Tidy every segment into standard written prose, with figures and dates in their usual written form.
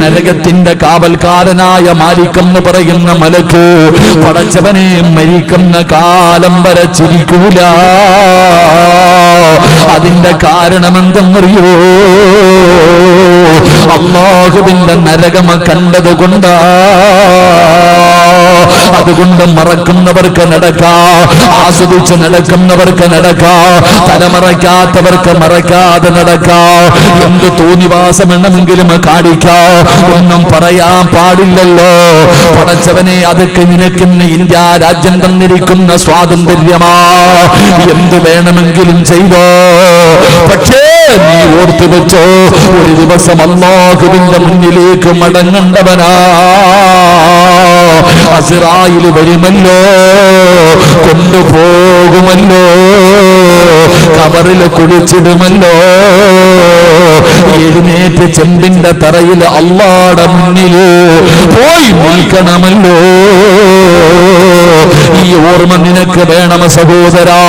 നരകത്തിന്റെ കാവൽക്കാരനായ മാലിക്കെന്ന് പറയുന്ന മലക്ക് പടച്ചവനെ മരിക്കുന്ന കാലം വരെ ചിരിക്കൂല. അതിന്റെ കാരണം എന്തെന്നറിയോ? അല്ലാഹുവിന്റെ നരകം കണ്ടത് കൊണ്ടാ. അതുകൊണ്ട് മറക്കുന്നവർക്ക് നടക്കാ, ആസ്വദിച്ച് നടക്കുന്നവർക്ക് നടക്കാ, തലമറയ്ക്കാത്തവർക്ക് മറക്കാതെ നടക്കാ. എന്ത് തോന്നിവാസം എണ്ണമെങ്കിലും കാണിക്കാ, ഒന്നും പറയാൻ പാടില്ലല്ലോ. പടച്ചവനെ, അതൊക്കെ നിനക്കിന്ന് ഇന്ത്യ രാജ്യം തന്നിരിക്കുന്ന സ്വാതന്ത്ര്യമാ. എന്ത് വേണമെങ്കിലും ചെയ്തോ. പക്ഷേ നീ ഓർത്തു വെച്ചോ, ഒരു ദിവസം അല്ലാഹുവിന്റെ മുന്നിലേക്ക് മടങ്ങേണ്ടവനാ. അസ്റായിൽ വരുമല്ലോ, കൊണ്ടുപോകുമല്ലോ, കബറിൽ കുഴിച്ചിടുമല്ലോ. എഴുന്നേറ്റ് ചെമ്പിന്റെ തറയിൽ അല്ലാഹുവിന്റെ മുന്നിൽ പോയി നിൽക്കണമല്ലോ. ഈ ഓർമ്മ നിനക്ക് വേണം സഹോദരാ.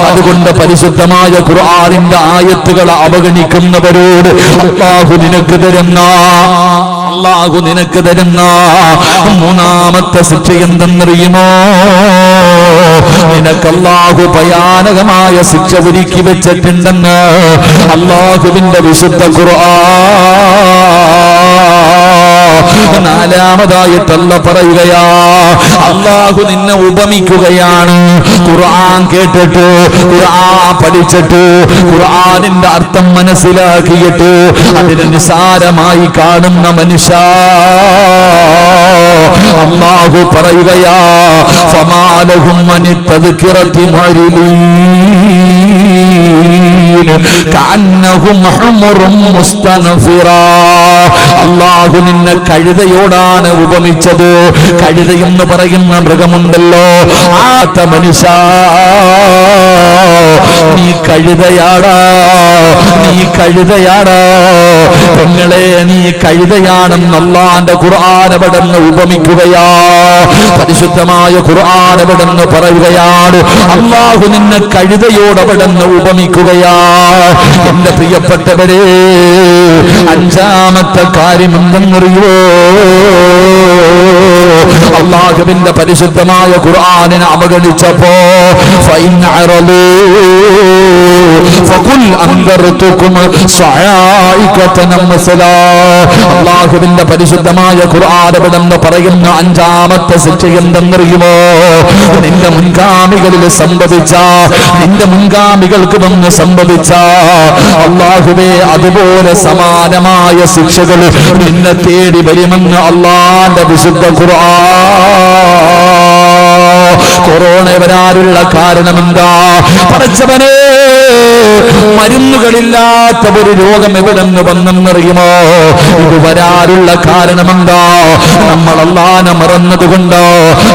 അതുകൊണ്ട് പരിശുദ്ധമായ ഖുർആനിന്റെ ആയത്തുകൾ അവഗണിക്കുന്നവരോട് അല്ലാഹു നിനക്ക് തരുന്ന മൂന്നാമത്തെ ശിക്ഷ എന്തെന്നറിയുമോ? നിനക്ക് അല്ലാഹു ഭയാനകമായ ശിക്ഷ ഒരുക്കി വെച്ചിട്ടുണ്ടെന്ന് അല്ലാഹുവിന്റെ വിശുദ്ധ ഖുർആൻ നാലാമതായിട്ടല്ല പറയുകയാ. അല്ലാഹു നിന്നെ ഉപമിക്കുകയാണ്. ഖുർആൻ കേട്ടിട്ട്, ഖുർആൻ പഠിച്ചിട്ട്, ഖുർആനിന്റെ അർത്ഥം മനസ്സിലാക്കിയിട്ട് അതിനെ നിസാരമായി കാണുന്ന മനുഷ്യ, അല്ലാഹു പറയുകയാ, ഫമാലഹും അനിത്തദ്കിറതി മുഅരിദീൻ കഅന്നഹും ഹുമുറും മുസ്തൻഫിറാ. അല്ലാഹു നിന്നെ കഴുതയോടാണ് ഉപമിച്ചത്. കഴുത എന്ന് പറയുന്ന മൃഗമുണ്ടല്ലോ, ആ മനുഷ്യ നീ കഴുതയാടാ, നീ കഴുതയാടാ. പെങ്ങളെ, നീ കഴുതയാണെന്ന് അല്ലാഹുവിന്റെ ഖുർആൻ അവിടുന്ന് ഉപമിക്കുകയാ. പരിശുദ്ധമായ ഖുർആൻ അവിടുന്ന് പറയുകയാണ്, അല്ലാഹു നിന്നെ കഴുതയോട് അവിടുന്ന് ഉപമിക്കുകയാ. എന്റെ പ്രിയപ്പെട്ടവരെ, അഞ്ചാമത്തെ കാര്യം എന്തെന്നറിയോ? അല്ലാഹുവിന്റെ പരിശുദ്ധമായ ഖുർആനിനെ അവഗണിച്ചപ്പോ അല്ലാഹുവിന്റെ പരിശുദ്ധമായ ഖുർആൻ അവിടുന്ന് പറയുന്ന അഞ്ചാമത്തെ ശിക്ഷ എന്തെന്നറിയുമോ? നിന്റെ മുൻഗാമികളിൽ സംഭവിച്ച, നിന്റെ മുൻഗാമികൾക്ക് വന്ന് സംഭവിച്ച അല്ലാഹുവേ, അതുപോലെ സമാനമായ ശിക്ഷകൾ നിന്നെ തേടി വരുമെന്ന് അല്ലാഹുവിന്റെ വിശുദ്ധ ഖുർആൻ. കൊറോണ വരാനുള്ള കാരണമെന്താ? പടച്ചവനെ, മരുന്നുകളില്ലാത്ത ഒരു രോഗം എവിടെന്ന് വന്നെന്നറിയുമോ? ഇത് വരാനുള്ള കാരണമെന്താ? നമ്മൾ അല്ലാഹുവിനെ മറന്നതുകൊണ്ടോ,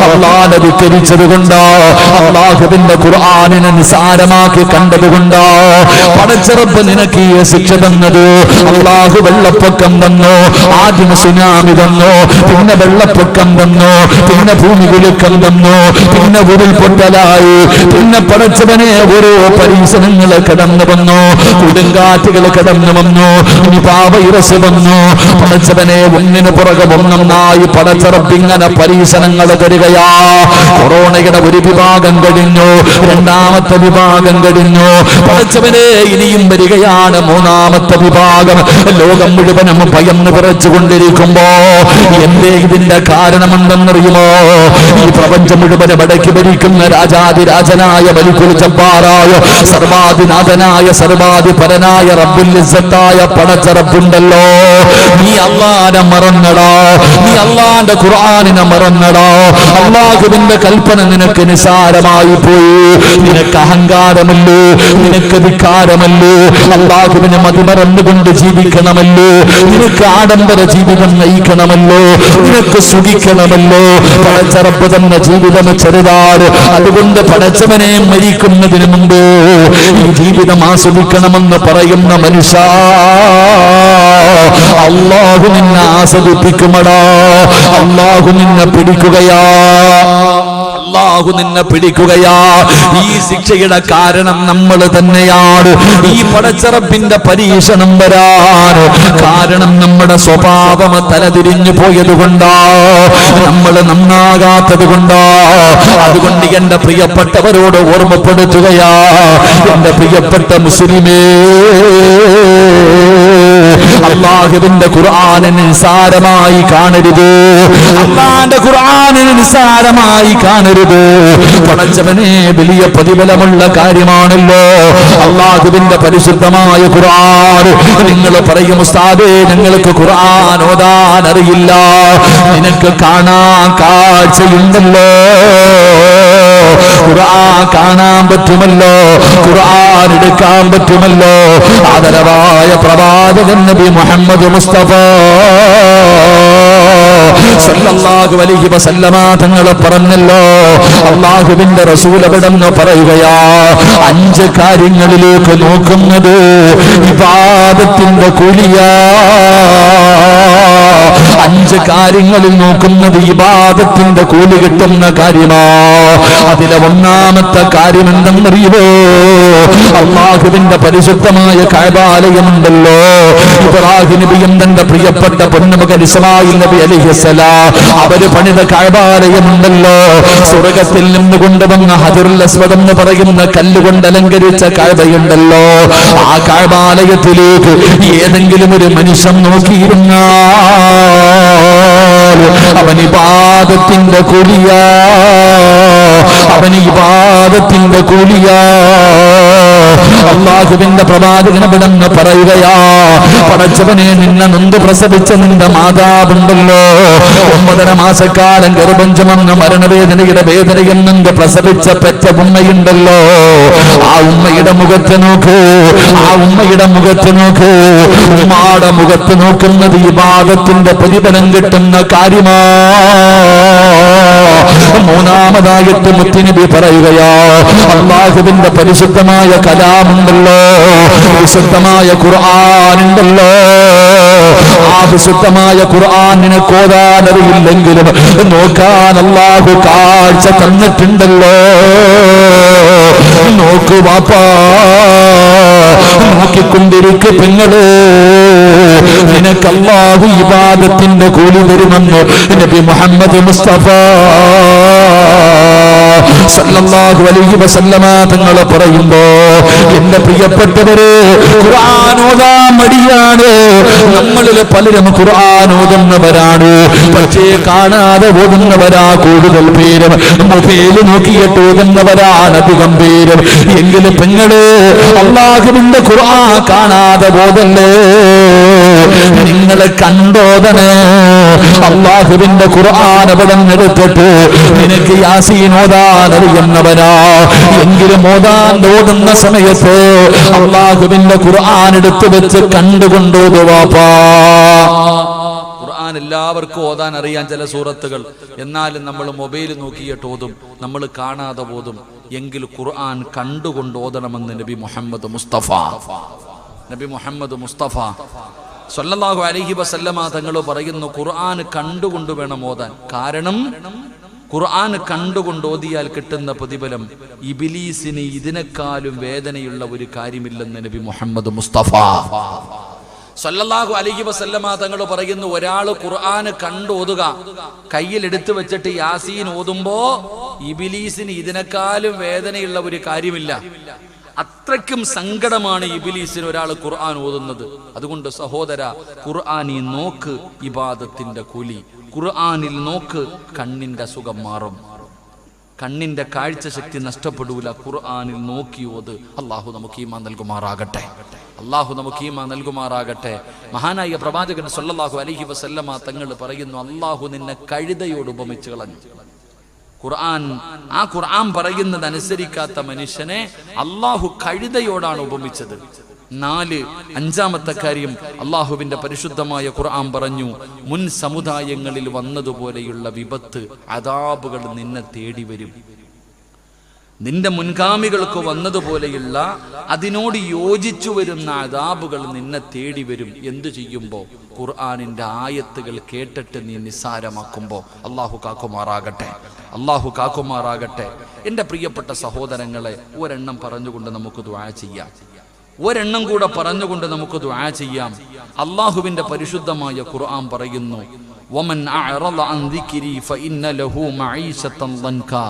അല്ലാഹുവിനെ ധിക്കരിച്ചതുകൊണ്ടോ, അല്ലാഹുവിന്റെ ഖുർആനിനെ നിസാരമാക്കി കണ്ടതുകൊണ്ടോ? പടച്ച റബ്ബ് നിനക്ക് ഈ ശിക്ഷ തന്നത്. അല്ലാഹു വെള്ളപ്പൊക്കം തന്നു, ആദ്യം സുനാമി തന്നു, പിന്നെ വെള്ളപ്പൊക്കം തന്നു, പിന്നെ ഭൂമികുലുക്കം തന്നു, പിന്നെ ഉരുൾപൊട്ടലായി, പിന്നെ പടച്ചവനെ ഓരോ പരീക്ഷണങ്ങൾ കടന്നു വന്നു, കൊടുങ്കാറ്റുകൾ കടന്നു വന്നു, നിപാ വൈറസ് വന്നു. പടച്ചവനെ ഒന്നിനു പുറകെ ഒന്നൊന്നായി പടച്ചറപ്പിങ്ങനെ പരീക്ഷണങ്ങൾ തരികയാ. കൊറോണയുടെ ഒരു വിഭാഗം കഴിഞ്ഞു, രണ്ടാമത്തെ വിഭാഗം കഴിഞ്ഞു. പടച്ചവനെ, ഇനിയും വരികയാണ് മൂന്നാമത്തെ വിഭാഗം. ലോകം മുഴുവനും ഭയന്ന് വിറച്ചുകൊണ്ടിരിക്കുമ്പോ എന്തേ ഇതിന്റെ കാരണമെന്തെന്നറിയുമോ? ഈ പ്രപഞ്ചം മുഴുവനും അടക്കി ഭരിക്കുന്ന രാജാതിരാജനായ മലിക്കുൽ ജബ്ബാറായ സർവാധിനാഥനായ സർവാധിപരനായ റബ്ബുൽ ഇസ്സത്തായ പടച്ച റബ്ബുണ്ടല്ലോ. നീ അല്ലാഹുവിനെ മറന്നടാ, നീ അല്ലാഹുവിന്റെ ഖുർആനിനെ മറന്നടാ. അല്ലാഹുവിന്റെ കൽപ്പന നിനക്ക് നിസാരമായി പോയി. നിനക്ക് അഹങ്കാരമല്ലോ, നിനക്ക് ധിക്കാരമല്ലോ, അല്ലാഹുവിനെ മതിമറന്നുകൊണ്ട് ജീവിക്കണമല്ലോ, നിനക്ക് ആഡംബര ജീവിതം നയിക്കണമല്ലോ, നിനക്ക് സുഖിക്കണമല്ലോ. പടച്ച റബ്ബ് തന്ന ജീവിതം ചെറുതാണ്. അതുകൊണ്ട് പടച്ചവനെ മരിക്കുന്നതിന് മുമ്പ് ഈ ജീവിതം ആസ്വദിക്കണമെന്ന് പറയുന്ന മനുഷ്യ, അല്ലാഹു നിന്നെ ആസ്വദിപ്പിക്കുമടാ. അല്ലാഹു നിന്നെ പിടിക്കുകയാ. അല്ലാഹു നിന്നെ പിടിക്കുകയാ. ഈ ശിക്ഷയുടെ കാരണം നമ്മൾ തന്നെയാണ്. ഈ പടച്ചറപ്പിന്റെ പരീക്ഷണം വരാൻ കാരണം നമ്മുടെ സ്വഭാവം തലതിരിഞ്ഞു പോയത് കൊണ്ടാ, നമ്മൾ നന്നാകാത്തത് കൊണ്ടാ. അതുകൊണ്ട് എന്റെ പ്രിയപ്പെട്ടവരോട് ഓർമ്മപ്പെടുത്തുകയാ, എന്റെ പ്രിയപ്പെട്ട മുസ്ലിമേ, അല്ലാഹുവിന്റെ ഖുർആനെ നിസ്സാരമായി കാണരുത്. അല്ലാഹുവിന്റെ ഖുർആനെ നിസ്സാരമായി കാണരുത്. പടച്ചവനെ വലിയ പ്രതിഫലമുള്ള കാര്യമാണല്ലോ അല്ലാഹുവിന്റെ പരിശുദ്ധമായ ഖുർആൻ. നിങ്ങൾ പറയും ഉസ്താദേ, ഞങ്ങൾക്ക് ഖുർആൻ ഓതാൻ അറിയില്ല. നിനക്ക് കാണാൻ കാഴ്ചയുണ്ടല്ലോ, ഖുർആൻ കാണാൻ പറ്റുമല്ലോ, ഖുർആൻ എടുക്കാൻ പറ്റുമല്ലോ. ആദരവായ പ്രവാചകൻ നബി മുഹമ്മദ് മുസ്തഫ സല്ലല്ലാഹു അലൈഹി വസല്ലമ തങ്ങൾ പറഞ്ഞല്ലോ, അല്ലാഹുവിന്റെ റസൂൽ അവിടെന്ന് പറയുകയാ, 5 കാര്യങ്ങളിലേക്ക് നോക്കുന്നത് ഇബാദത്തിന്റെ കൂലിയാ. 5 കാര്യങ്ങളിൽ നോക്കുന്നത് ഇബാദത്തിന്റെ കൂലി കിട്ടുന്ന കാര്യമാ. അതിലെ ഒന്നാമത്തെ കാര്യം എന്തെന്നറിയുമോ? അല്ലാഹുവിന്റെ പരിശുദ്ധമായ കഅബാലയമുണ്ടല്ലോ. ഇബ്രാഹിം നബിയും തന്റെ പ്രിയപ്പെട്ട പൊന്നുമകൻ ഇസ്മായിൽ നബി അലൈഹിസ്സലാം അവര് പണിത കഅബാലയമുണ്ടല്ലോ. സ്വർഗ്ഗത്തിൽ നിന്ന് കൊണ്ടുവന്ന ഹജറുൽ അസ്വദ് എന്ന് പറയുന്ന കല്ലുകൊണ്ട് അലങ്കരിച്ച കഅബയുണ്ടല്ലോ. ആ കഅബാലയത്തിലേക്ക് ഏതെങ്കിലും ഒരു മനുഷ്യൻ നോക്കിയിരുന്നാ അവൻ ഇബാദത്തിന്റെ കൂലിയാ, അവൻ ഇബാദത്തിന്റെ കൂലിയാ. അല്ലാഹുവിന്റെ പ്രവാചകൻ ഇവിടെന്ന് പറയുകയാ, പടച്ചവനെ, നിന്നെ നൊന്ത് പ്രസവിച്ച നിന്റെ മാതാവുണ്ടല്ലോ, 9.5 മാസക്കാലം ഗർഭം ചുമന്ന മരണവേദനയുടെ വേദനയിൽ നിന്ന് പ്രസവിച്ച പെറ്റ ഉമ്മയുണ്ടല്ലോ. ആ ഉമ്മയുടെ മുഖത്ത് നോക്ക്, ആ ഉമ്മയുടെ മുഖത്ത് നോക്ക്. ഉമ്മാടെ മുഖത്ത് നോക്കുന്നത് ഇബാദത്തിന്റെ പ്രതിഫലം കിട്ടുന്ന കാര്യമാ. മൂന്നാമതായിട്ട് മുത്തുനബി പറയുകയാ, അല്ലാഹുവിന്റെ പരിശുദ്ധമായ കലാമുണ്ടല്ലോ, വിശുദ്ധമായ ഖുർആനുണ്ടല്ലോ. ആ വിശുദ്ധമായ ഖുർആൻ നിനക്ക് ഓതാൻ അറിയില്ലെങ്കിലും നോക്കാൻ അല്ലാഹു കാഴ്ച തന്നിട്ടുണ്ടല്ലോ. നോക്കൂ വാപ്പാ, നോക്കിക്കൊണ്ടിരിക്കു പെങ്ങള്, നിനക്ക് അല്ലാഹു ഇബാദത്തിന്റെ കൂലി തരുമെന്ന് നബി മുഹമ്മദ് മുസ്തഫ സല്ലല്ലാഹു അലൈഹി വസല്ലമ തങ്ങൾ പറയുമ്പോ, എന്റെ പ്രിയപ്പെട്ടവരെ, ഖുർആൻ ഓതാൻ മടിയാണ്. നമ്മളിൽ പലരും ഖുർആൻ ഓതുന്നവരാണ്, പക്ഷേ കാണാതെ ഓതുന്നവരാ കൂടുതൽ പേരും. മൊബൈൽ നോക്കിയിട്ട് ഓതുന്നവരാണ് അധികം പേരും. എങ്കിലും പെങ്ങള്, അല്ലാഹുവിന്റെ ഖുർആൻ കാണാതെ ഓതല്ലേ, നിങ്ങളെ കണ്ടോതണേ. അല്ലാഹുവിന്റെ ഖുർആൻ അവിടെ എടുത്തിട്ട് നിനക്ക് യാസീൻ ഓതാൻ അറിയുന്നവനാ എങ്കിലും ഓതുന്ന സമയത്ത് അല്ലാഹുവിന്റെ ഖുർആൻ എടുത്തു വെച്ച് കണ്ടുകൊണ്ടോതുവാപ്പാ. ഖുർആൻ എല്ലാവർക്കും ഓതാൻ അറിയാൻ ചില സൂറത്തുകൾ, എന്നാലും നമ്മൾ മൊബൈൽ നോക്കിയിട്ട് ഓതും, നമ്മൾ കാണാതെ ഓതും. എങ്കിൽ ഖുർആൻ കണ്ടുകൊണ്ട് ഓതണമെന്ന് നബി മുഹമ്മദ് മുസ്തഫ സല്ലല്ലാഹു അലൈഹി വസല്ലമ തങ്ങൾ പറയുന്നു, ഖുർആൻ കണ്ടുകൊണ്ട് വേണം ഓതാൻ. കാരണം ഖുർആൻ കണ്ടുകൊണ്ട് ഓതിയാൽ കിട്ടുന്ന പ്രതിഫലം ഇബ്ലീസിന് ഇതിനേക്കാളും വേദനയുള്ള ഒരു കാര്യമില്ലെന്ന് നബി മുഹമ്മദ് മുസ്തഫ സല്ലല്ലാഹു അലൈഹി വസല്ലമ തങ്ങൾ പറയുന്നു, ഒരാൾ ഖുർആൻ കണ്ടു ഓതുക, കയ്യിൽ എടുത്തു വെച്ചിട്ട് യാസീൻ ഓതുമ്പോ ഇബ്ലീസിന് ഇതിനേക്കാളും വേദനയുള്ള ഒരു കാര്യമില്ല. അത്രയ്ക്കും സങ്കടമാണ് ഇബ്ലീസിന് ഒരാൾ ഖുർആൻ ഓതുന്നത്. അതുകൊണ്ട് സഹോദര, ഖുർആനിൽ നോക്ക് ഇബാദത്തിന്റെ കൂലി. ഖുർആനിൽ നോക്ക്, കണ്ണിന്റെ അസുഖം മാറും, കണ്ണിന്റെ കാഴ്ച ശക്തി നഷ്ടപ്പെടൂല. ഖുർആനിൽ നോക്കി ഓത്. അല്ലാഹു നമുക്ക് ഈമാൻ നൽകുമാറാകട്ടെ, അല്ലാഹു നമുക്ക് ഈമാൻ നൽകുമാറാകട്ടെ. മഹാനായ പ്രവാചകൻ സല്ലല്ലാഹു അലൈഹി വസല്ലമ തങ്ങൾ പറയുന്നു, അല്ലാഹു നിന്നെ കഴുതയോട് ഉപമിച്ച് കളഞ്ഞു. ആ ഖുർആൻ പറയുന്നത് അനുസരിക്കാത്ത മനുഷ്യനെ അല്ലാഹു കഴുതയോടാണ് ഉപമിച്ചത്. 5-ാമത്തെ കാര്യം, അല്ലാഹുവിന്റെ പരിശുദ്ധമായ ഖുർആൻ പറഞ്ഞു, മുൻ സമുദായങ്ങളിൽ വന്നതുപോലെയുള്ള വിപത്ത്, അദാബുകൾ നിന്നെ തേടി വരും. നിന്റെ മുൻഗാമികൾക്ക് വന്നതുപോലെയുള്ള അതിനോട് യോജിച്ചു വരുന്ന അദാബുകൾ നിന്നെ തേടി വരും. എന്തു ചെയ്യുമ്പോൾ? ഖുർആനിന്റെ ആയത്തുകൾ കേട്ടിട്ട് നീ നിസ്സാരമാക്കുമ്പോൾ. അള്ളാഹു കാക്കുമാറാകട്ടെ, അള്ളാഹു കാക്കുമാറാകട്ടെ. എൻ്റെ പ്രിയപ്പെട്ട സഹോദരങ്ങളെ, ഒരെണ്ണം പറഞ്ഞുകൊണ്ട് നമുക്ക് ദുആ ചെയ്യാം. ഒരെണ്ണം കൂടെ പറഞ്ഞുകൊണ്ട് നമുക്ക് ദുആ ചെയ്യാം. അള്ളാഹുവിന്റെ പരിശുദ്ധമായ ഖുർആൻ പറയുന്നു, ومن أعرض عن ذكري فإن له معيشة ضنكا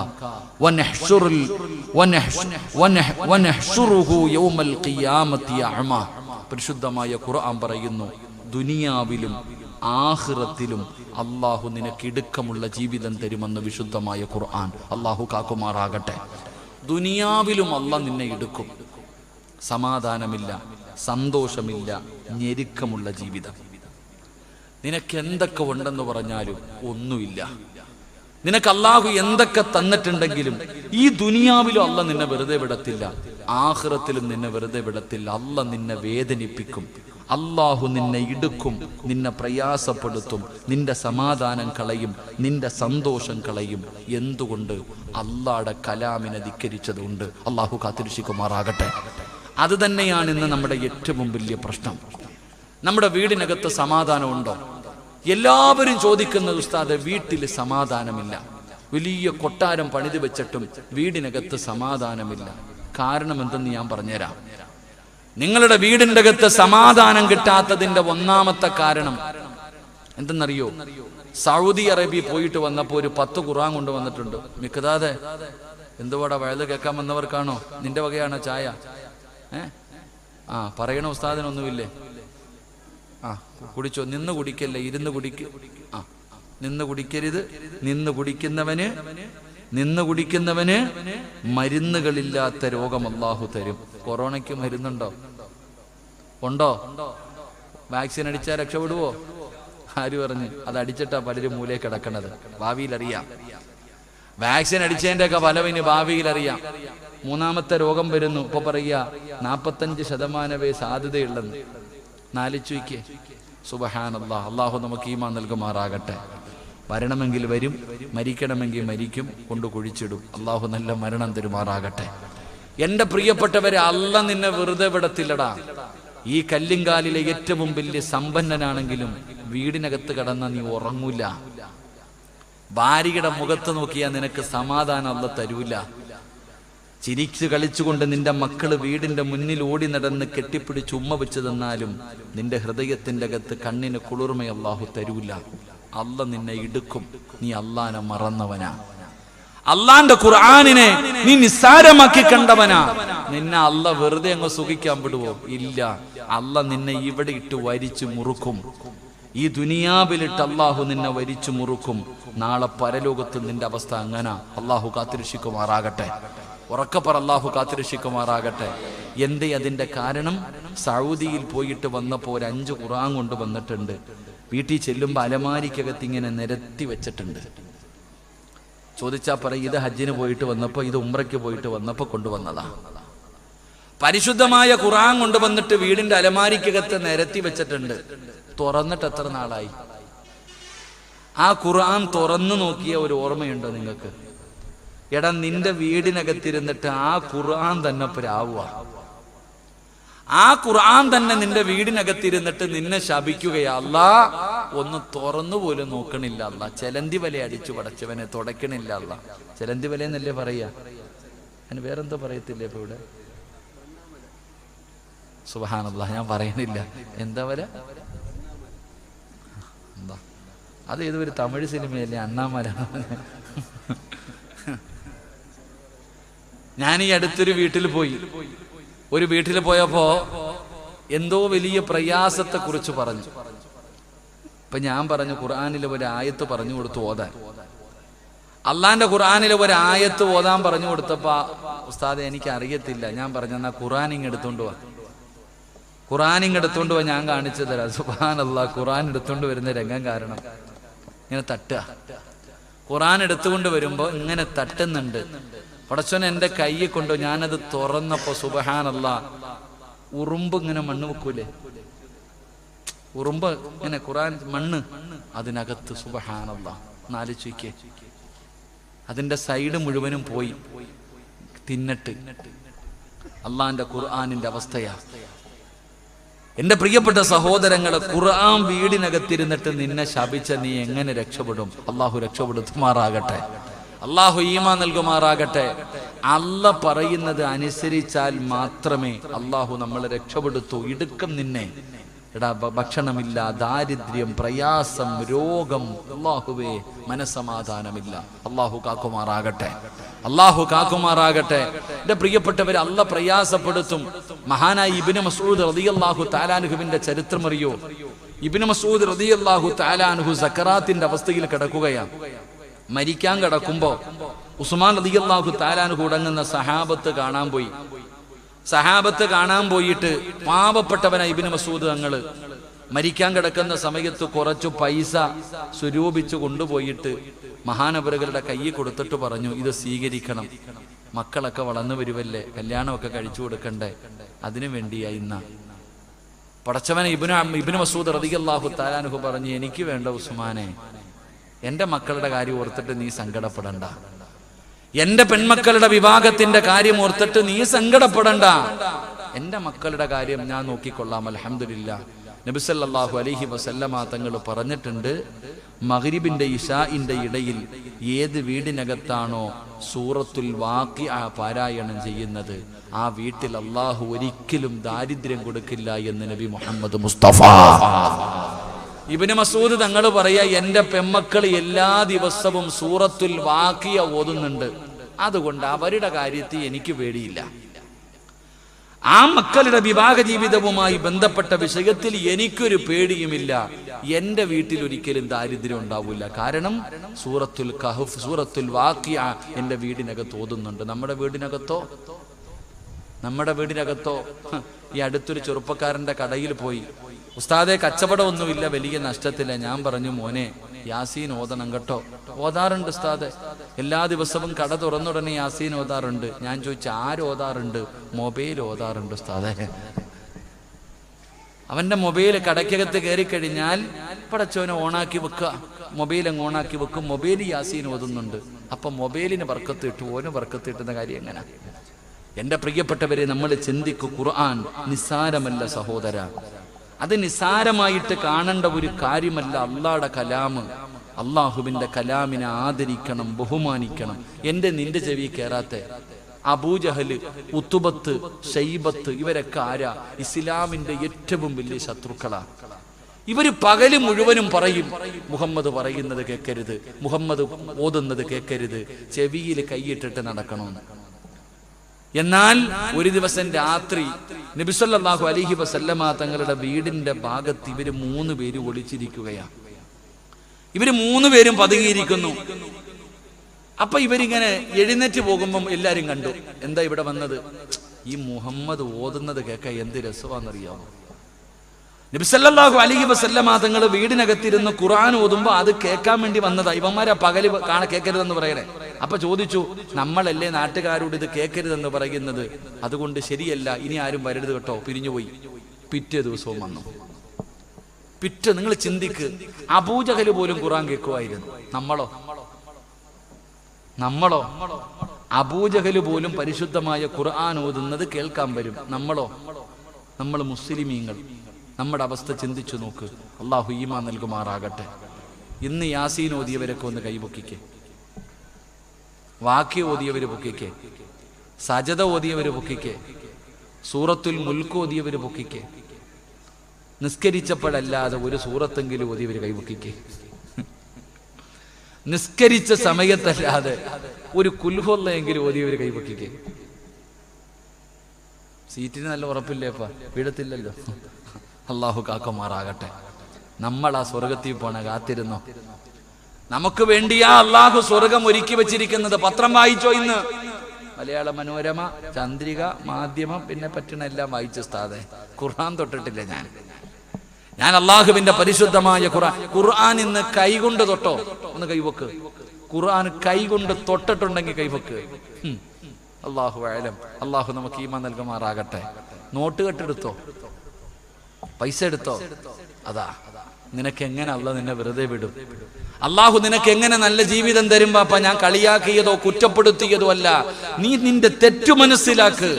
ونحشره يوم القيامة أعمى. പരിശുദ്ധമായ ഖുർആൻ പറയുന്നു, ദുനിയാവിലും ആഖിറത്തിലും അള്ളാഹു നിനക്ക് ഇടുക്കമുള്ള ജീവിതം തരുമെന്ന് വിശുദ്ധമായ ഖുർആൻ. അള്ളാഹു കാക്കുമാറാകട്ടെ. ദുനിയാവിലും അള്ളാഹ് നിന്നെ ഇടുക്കും. സമാധാനമില്ല, സന്തോഷമില്ല, ഞെരുക്കമുള്ള ജീവിതം. നിനക്ക് എന്തൊക്കെ ഉണ്ടെന്ന് പറഞ്ഞാലും ഒന്നുമില്ല. നിനക്ക് അള്ളാഹു എന്തൊക്കെ തന്നിട്ടുണ്ടെങ്കിലും ഈ ദുനിയാവിലും അള്ളാഹ് നിന്നെ വെറുതെ വിടത്തില്ല, ആഖിറത്തിലും നിന്നെ വെറുതെ വിടത്തില്ല. അള്ളാഹ് നിന്നെ വേദനിപ്പിക്കും, അള്ളാഹു നിന്നെ ഇടുക്കും, നിന്നെ പ്രയാസപ്പെടുത്തും, നിന്റെ സമാധാനം കളയും, നിന്റെ സന്തോഷം കളയും. എന്തുകൊണ്ട്? അള്ളാഹുടെ കലാമിനെ ധിക്കരിച്ചതുകൊണ്ട്. അള്ളാഹു കാത്തിരക്ഷിക്കുമാറാകട്ടെ. അത് തന്നെയാണ് ഇന്ന് നമ്മുടെ ഏറ്റവും വലിയ പ്രശ്നം. നമ്മുടെ വീടിനകത്ത് സമാധാനമുണ്ടോ? എല്ലാവരും ചോദിക്കുന്നത്, ഉസ്താദെ വീട്ടിൽ സമാധാനമില്ല. വലിയ കൊട്ടാരം പണിത് വെച്ചിട്ടും വീടിനകത്ത് സമാധാനമില്ല. കാരണം എന്തെന്ന് ഞാൻ പറഞ്ഞുതരാം. നിങ്ങളുടെ വീടിൻ്റെ അകത്ത് സമാധാനം കിട്ടാത്തതിന്റെ ഒന്നാമത്തെ കാരണം എന്തെന്നറിയോ? സൗദി അറേബ്യ പോയിട്ട് വന്നപ്പോൾ ഒരു 10 ഖുർആൻ കൊണ്ടുവന്നിട്ടുണ്ട്. മിക്കതാതെ എന്തുവാടാ വയല് കേൾക്കാൻ വന്നവർക്കാണോ? നിന്റെ വകയാണോ ചായ? പറയണ ഉസ്താദിനൊന്നുമില്ലേ? കുടിച്ചോ. നിന്ന് കുടിക്കല്ലേ, ഇരുന്ന് കുടിക്ക്. നിന്ന് കുടിക്കരുത്. നിന്ന് കുടിക്കുന്നവന് മരുന്നുകളില്ലാത്ത രോഗം അല്ലാഹു തരും. കൊറോണയ്ക്ക് മരുന്നുണ്ടോ? ഉണ്ടോ? വാക്സിൻ അടിച്ചാൽ രക്ഷപ്പെടുവോ? ആര് പറഞ്ഞു? അത് അടിച്ചിട്ടാ പലരും മൂലേ കിടക്കണത്. ഭാവിയിൽ അറിയാം. വാക്സിൻ അടിച്ചതിന്റെ ഒക്കെ ഫലം ഭാവിയിൽ അറിയാം. മൂന്നാമത്തെ രോഗം വരുന്നു. ഇപ്പൊ പറയുക 45% സാധ്യതയുണ്ടെന്ന്. നാലിച്ചുയ്ക്ക്. സുബ്ഹാനല്ലാഹ്. അള്ളാഹു നമുക്ക് ഈമാൻ നൽകുമാറാകട്ടെ. വരണമെങ്കിൽ വരും, മരിക്കണമെങ്കിൽ മരിക്കും, കൊണ്ട് കുഴിച്ചിടും. അള്ളാഹു നല്ല മരണം തരുമാറാകട്ടെ. എന്റെ പ്രിയപ്പെട്ടവരെ, അള്ളാഹ് നിന്നെ വെറുതെ വിടത്തില്ലടാ. ഈ കല്ലിങ്കാലിലെ ഏറ്റവും വലിയ സമ്പന്നനാണെങ്കിലും വീടിനകത്ത് കിടന്ന നീ ഉറങ്ങൂല. ഭാര്യയുടെ മുഖത്ത് നോക്കിയാൽ നിനക്ക് സമാധാനം അള്ളാഹ് തരൂല. ചിരിച്ചു കളിച്ചുകൊണ്ട് നിന്റെ മക്കള് വീടിന്റെ മുന്നിൽ ഓടി നടന്ന് കെട്ടിപ്പിടിച്ച് ഉമ്മ വെച്ച് തന്നാലും നിന്റെ ഹൃദയത്തിന്റെ അകത്ത് കണ്ണിന് കുളിർമ അല്ലാഹു തരൂല. അള്ളാഹ് നിന്നെ ഇടുക്കും. നീ അള്ളാനെ മറന്നവനാ. അള്ളാന്റെ ഖുർആനിനെ നീ നിസ്സാരമാക്കി കണ്ടവനാ. നിന്നെ അള്ളാഹ് വെറുതെ അങ്ങ് സുഖിക്കാൻ വിടുവോ? ഇല്ല. അള്ളാഹ് നിന്നെ ഇവിടെ ഇട്ട് വരിച്ചു മുറുക്കും. ഈ ദുനിയാവിലിട്ട് അള്ളാഹു നിന്നെ വരിച്ചു മുറുക്കും. നാളെ പരലോകത്ത് നിന്റെ അവസ്ഥ അങ്ങനെ. അള്ളാഹു കാത്തിരക്ഷിക്കുമാറാകട്ടെ. ഉറക്കപ്പറ, അള്ളാഹു കാത്തിരക്ഷിക്കുമാറാകട്ടെ. എന്തേ അതിന്റെ കാരണം? സൗദിയിൽ പോയിട്ട് വന്നപ്പോൾ ഒരു 5 ഖുർആൻ കൊണ്ട് വന്നിട്ടുണ്ട്. വീട്ടിൽ ചെല്ലുമ്പോൾ അലമാരിക്കകത്ത് ഇങ്ങനെ നിരത്തി വെച്ചിട്ടുണ്ട്. ചോദിച്ചാ പറയും, ഇത് ഹജ്ജിന് പോയിട്ട് വന്നപ്പോ, ഇത് ഉംറയ്ക്ക് പോയിട്ട് വന്നപ്പോ കൊണ്ടുവന്നതാ. പരിശുദ്ധമായ ഖുർആൻ കൊണ്ടുവന്നിട്ട് വീടിന്റെ അലമാരിക്കകത്ത് നിരത്തി വെച്ചിട്ടുണ്ട്. തുറന്നിട്ട് എത്ര നാളായി? ആ ഖുർആൻ തുറന്നു നോക്കിയ ഒരു ഓർമ്മയുണ്ടോ നിങ്ങൾക്ക്? എടാ, നിന്റെ വീടിനകത്തിരുന്നിട്ട് ആ ഖുർആൻ തന്നെ പ്രാവുക. ആ ഖുർആൻ തന്നെ നിന്റെ വീടിനകത്തിരുന്നിട്ട് നിന്നെ ശപിക്കുകയാ. അല്ലാ ഒന്ന് തുറന്നു പോലും നോക്കണില്ല. അല്ല ചെലന്തി വല അടിച്ചു പടച്ചവനെ തുടക്കണില്ല. അല്ല ചെലന്തി വല എന്നല്ലേ പറയാ? അതിന് വേറെന്തോ പറയത്തില്ലേ ഇപ്പൊ ഇവിടെ? സുബ്ഹാനല്ലാഹ്, ഞാൻ പറയണില്ല. എന്താ വല? എന്താ അത്? ഏതൊരു തമിഴ് സിനിമയല്ലേ, അണ്ണാമല. ഞാൻ ഈ അടുത്തൊരു വീട്ടിൽ പോയി. ഒരു വീട്ടിൽ പോയപ്പോ എന്തോ വലിയ പ്രയാസത്തെ കുറിച്ച് പറഞ്ഞു. ഇപ്പൊ ഞാൻ പറഞ്ഞു, ഖുർആനിലെ ഒരു ആയത്ത് പറഞ്ഞു കൊടുത്തു ഓതാൻ. അള്ളാന്റെ ഖുർആനിലെ ഒരു ആയത്ത് ഓതാൻ പറഞ്ഞു കൊടുത്തപ്പോ, ഉസ്താദെ എനിക്ക് അറിയത്തില്ല. ഞാൻ പറഞ്ഞു, എന്നാ ഖുർആൻ ഇങ്ങെടുത്തോണ്ട് പോവാ. ഖുർആൻ ഇങ്ങെടുത്തോണ്ട് പോവാ, ഞാൻ കാണിച്ചു തരാം. സുബ്ഹാനല്ലാഹ്, ഖുർആൻ എടുത്തോണ്ട് വരുന്ന രംഗം കാരണം ഇങ്ങനെ തട്ടുക. ഖുർആൻ എടുത്തുകൊണ്ട് വരുമ്പോ ഇങ്ങനെ തട്ടുന്നുണ്ട്. പടച്ചോൻ എന്റെ കൈയെ കൊണ്ടു. ഞാനത് തുറന്നപ്പോ സുബ്ഹാനല്ലാഹ്, ഉറുമ്പ് ഇങ്ങനെ മണ്ണ് വെക്കൂലേ, ഉറുമ്പ് ഇങ്ങനെ ഖുർആൻ മണ്ണ് അതിനകത്ത്. സുബ്ഹാനല്ലാഹ്, നാലിച്ചുയ്ക്ക് അതിന്റെ സൈഡ് മുഴുവനും പോയി. തിന്നട്ട്. അള്ളാന്റെ ഖുർആനിന്റെ അവസ്ഥയാ. എന്റെ പ്രിയപ്പെട്ട സഹോദരങ്ങളെ, ഖുർആൻ വീടിനകത്തിരുന്നിട്ട് നിന്നെ ശപിച്ച നീ എങ്ങനെ രക്ഷപ്പെടും? അള്ളാഹു രക്ഷപ്പെടുത്തുമാറാകട്ടെ, അള്ളാഹു ഈമാൻ നൽകുമാറാകട്ടെ. അല്ല പറയുന്നത് അനുസരിച്ചാൽ മാത്രമേ അള്ളാഹു നമ്മളെ രക്ഷപ്പെടുത്തൂ. ഇടുക്കം നിന്നെ ഭക്ഷണമില്ല, ദാരിദ്ര്യം, പ്രയാസം, രോഗം, അള്ളാഹുവേ മനസ്സമാധാനമില്ല. അള്ളാഹു കാക്കുമാറാകട്ടെ, അള്ളാഹു കാക്കുമാറാകട്ടെ. എന്റെ പ്രിയപ്പെട്ടവരെ, അല്ല പ്രയാസപ്പെടുത്തും. മഹാനായ ഇബ്നു മസ്ഊദ് റളിയല്ലാഹു തആല അൻഹുവിന്റെ ചരിത്രം അറിയോ? ഇബ്നു മസ്ഊദ് റളിയല്ലാഹു തആല അൻഹു സക്കറാത്തിന്റെ അവസ്ഥയിൽ കിടക്കുകയാണ്. മരിക്കാൻ കിടക്കുമ്പോ ഉസ്മാൻ റളിയല്ലാഹു തആല അൻഹു അടങ്ങുന്ന സഹാബത്ത് കാണാൻ പോയി. സഹാബത്ത് കാണാൻ പോയിട്ട് പാവപ്പെട്ടവനായ ഇബ്നു മസ്ഊദ് തങ്ങള് മരിക്കാൻ കിടക്കുന്ന സമയത്ത് കുറച്ചു പൈസ സ്വരൂപിച്ചു കൊണ്ടുപോയിട്ട് മഹാനവറുകളുടെ കയ്യിൽ കൊടുത്തിട്ട് പറഞ്ഞു, ഇത് സ്വീകരിക്കണം, മക്കളൊക്കെ വളർന്നു വരുവല്ലേ, കല്യാണമൊക്കെ കഴിച്ചു കൊടുക്കണ്ടേ, അതിനു വേണ്ടിയാ ഇന്ന. പടച്ചവനെ ഇബ്നു മസ്ഊദ് റളിയല്ലാഹു തആല അൻഹു പറഞ്ഞു, എനിക്ക് വേണ്ട ഉസ്മാനെ, എന്റെ മക്കളുടെ കാര്യം ഓർത്തിട്ട് നീ സങ്കടപ്പെടണ്ട, എന്റെ പെൺമക്കളുടെ വിവാഹത്തിന്റെ കാര്യം ഓർത്തിട്ട് നീ സങ്കടപ്പെടണ്ട, എന്റെ മക്കളുടെ കാര്യം ഞാൻ നോക്കിക്കൊള്ളാം. അൽഹംദുലില്ലാഹ്. നബി സല്ലല്ലാഹു അലൈഹി വസല്ലമ തങ്ങൾ പറഞ്ഞിട്ടുണ്ട്, മഗ്രിബിന്റെ ഇശാഇന്റെ ഇടയിൽ ഏത് വീടിനകത്താണോ സൂറത്തുൽ വാഖിഅ പാരായണം ചെയ്യുന്നത്, ആ വീട്ടിൽ അല്ലാഹു ഒരിക്കലും ദാരിദ്ര്യം കൊടുക്കില്ല എന്ന് നബി മുഹമ്മദ് മുസ്തഫ. ഇബ്നു മസ്ഊദ് തങ്ങൾ പറയാ, എന്റെ പെമ്മക്കൾ എല്ലാ ദിവസവും സൂറത്തുൽ വാഖിഅ ഓതുന്നുണ്ട്, അതുകൊണ്ട് അവരുടെ കാര്യത്തിൽ എനിക്ക് പേടിയില്ല. ആ മക്കളുടെ വിവാഹ ജീവിതവുമായി ബന്ധപ്പെട്ട വിഷയത്തിൽ എനിക്കൊരു പേടിയുമില്ല. എന്റെ വീട്ടിൽ ഒരിക്കലും ദാരിദ്ര്യം ഉണ്ടാവില്ല. കാരണം സൂറത്തുൽ കഹ്ഫ്, സൂറത്തുൽ വാഖിഅ എന്റെ വീടിനകത്ത് ഓതുന്നുണ്ട്. നമ്മുടെ വീടിനകത്തോ ഈ അടുത്തൊരു ചെറുപ്പക്കാരന്റെ കടയിൽ പോയി, ഉസ്താദെ കച്ചവടമൊന്നുമില്ല, വലിയ നഷ്ടത്തില്ല. ഞാൻ പറഞ്ഞു, മോനെ യാസീൻ ഓതണം കേട്ടോ. ഓതാറുണ്ട് ഉസ്താദെ, എല്ലാ ദിവസവും കട തുറന്നുടനെ യാസീൻ ഓതാറുണ്ട്. ഞാൻ ചോദിച്ചു, ആരോതാറുണ്ട്? മൊബൈൽ ഓതാറുണ്ട് ഉസ്താദെ. അവന്റെ മൊബൈൽ കടയ്ക്കകത്ത് കയറി കഴിഞ്ഞാൽ പടച്ചോനെ ഓണാക്കി വെക്കുക, മൊബൈൽ അങ്ങ് ഓണാക്കി വെക്കും, മൊബൈൽ യാസീൻ ഓതുന്നുണ്ട്. അപ്പൊ മൊബൈലിന് ബർക്കത്ത് ഇട്ടു, ഓന് ബർക്കത്ത് കിട്ടുന്ന കാര്യം എങ്ങനെ? എന്റെ പ്രിയപ്പെട്ടവരെ, നമ്മൾ ചിന്തിക്കൂ, ഖുർആൻ നിസ്സാരമല്ല സഹോദര, അത് നിസ്സാരമായിട്ട് കാണേണ്ട ഒരു കാര്യമല്ല. അള്ളാഹുടെ കലാമ്, അള്ളാഹുവിന്റെ കലാമിനെ ആദരിക്കണം, ബഹുമാനിക്കണം. നിന്റെ ചെവി കയറാത്ത അബൂജഹല്, ഉത്തുബത്ത്, ഷൈബത്ത്, ഇവരൊക്കെ ആരാ? ഇസ്ലാമിന്റെ ഏറ്റവും വലിയ ശത്രുക്കളാ. ഇവര് പകല് മുഴുവനും പറയും, മുഹമ്മദ് പറയുന്നത് കേൾക്കരുത്, മുഹമ്മദ് ഓതുന്നത് കേൾക്കരുത്, ചെവിയിൽ കൈയിട്ടിട്ട് നടക്കണമെന്ന്. എന്നാൽ ഒരു ദിവസം രാത്രി നബി സല്ലല്ലാഹു അലൈഹി വസല്ലമ തങ്ങളുടെ വീടിന്റെ ഭാഗത്ത് ഇവര് 3 പേര് ഒളിച്ചിരിക്കുകയാണ്. ഇവര് 3 പേരും പതുങ്ങിയിരിക്കുന്നു. അപ്പൊ ഇവരിങ്ങനെ എഴുന്നേറ്റ് പോകുമ്പം എല്ലാരും കണ്ടു, എന്താ ഇവിടെ വന്നത്? ഈ മുഹമ്മദ് ഓതുന്നത് കേൾക്കാൻ എന്ത് രസമാണെന്നറിയാമോ? നബി സല്ലല്ലാഹു അലൈഹി വസല്ലമ തങ്ങൾ വീടിനകത്തിരുന്ന് ഖുർആൻ ഓതുമ്പോ അത് കേൾക്കാൻ വേണ്ടി വന്നതാ. ഇവന്മാരാ പകല് കേൾക്കരുതെന്ന് പറയണേ. അപ്പൊ ചോദിച്ചു, നമ്മളല്ലേ നാട്ടുകാരോട് ഇത് കേൾക്കരുതെന്ന് പറയുന്നത്, അതുകൊണ്ട് ശരിയല്ല, ഇനി ആരും വരരുത് കേട്ടോ. പിരിഞ്ഞുപോയി. പിറ്റേ ദിവസവും വന്നു. നിങ്ങൾ ചിന്തിക്ക്, അബൂജഹല് പോലും ഖുർആൻ കേൾക്കുമായിരുന്നു. നമ്മളോ അബൂജഹല് പോലും പരിശുദ്ധമായ ഖുർആൻ ഓതുന്നത് കേൾക്കാൻ വരും. നമ്മൾ മുസ്ലിമീങ്ങൾ, നമ്മുടെ അവസ്ഥ ചിന്തിച്ചു നോക്ക്. അള്ളാഹു ഈമാൻ നൽകുമാറാകട്ടെ. ഇന്ന് യാസീൻ ഓതിയവരൊക്കെ ഒന്ന് കൈപൊക്കിക്കേ, വാക്യ ഓതിയവര് പൊക്കിക്കേ, സജദ ഓതിയവര് പൊക്കിക്കേ, സൂറത്തുൽ മുൽക്ക് ഓതിയവര് പൊക്കിക്കേ. നിസ്കരിച്ചപ്പോഴല്ലാതെ ഒരു സൂറത്തെങ്കിലും ഓതിയവര് കൈപൊക്കിക്കേ. നിസ്കരിച്ച സമയത്തല്ലാതെ ഒരു കുൽഹുല്ലയെങ്കിലും ഓതിയവര് കൈപൊക്കിക്കേ. സീറ്റിന് നല്ല ഉറപ്പില്ലേപ്പാ, വീഴത്തില്ലല്ലോ. അള്ളാഹു കാക്കുമാറാകട്ടെ. നമ്മൾ ആ സ്വർഗത്തിൽ പോണ കാത്തിരുന്നോ? നമുക്ക് വേണ്ടിയാ അള്ളാഹു സ്വർഗം ഒരുക്കി വെച്ചിരിക്കുന്നത്. പത്രം വായിച്ചോ? ഇന്ന് മലയാള മനോരമ, ചന്ദ്രിക, മാധ്യമം, പിന്നെ പറ്റണ എല്ലാം വായിച്ച ഉസ്താദേ. ഖുർആൻ തൊട്ടിട്ടില്ല ഞാൻ അള്ളാഹുവിന്റെ പരിശുദ്ധമായ ഖുർആൻ ഇന്ന് കൈകൊണ്ട് തൊട്ടോ? ഒന്ന് കൈവക്ക്. ഖുർആൻ കൈകൊണ്ട് തൊട്ടിട്ടുണ്ടെങ്കിൽ കൈവക്ക്. അള്ളാഹു അഅലം. അള്ളാഹു നമുക്ക് ഈമാൻ നൽകുമാറാകട്ടെ. നോട്ട് കെട്ടെടുത്തോ? പൈസ എടുത്തോ? അതാ നിനക്ക് എങ്ങനെ അള്ളാഹ് നിന്നെ വെറുതെ വിടും? അള്ളാഹു നിനക്ക് എങ്ങനെ നല്ല ജീവിതം തരും പാപ്പ? ഞാൻ കളിയാക്കിയതോ കുറ്റപ്പെടുത്തിയതോ അല്ല. നീ നിന്റെ തെറ്റു മനസ്സിലാക്ക്.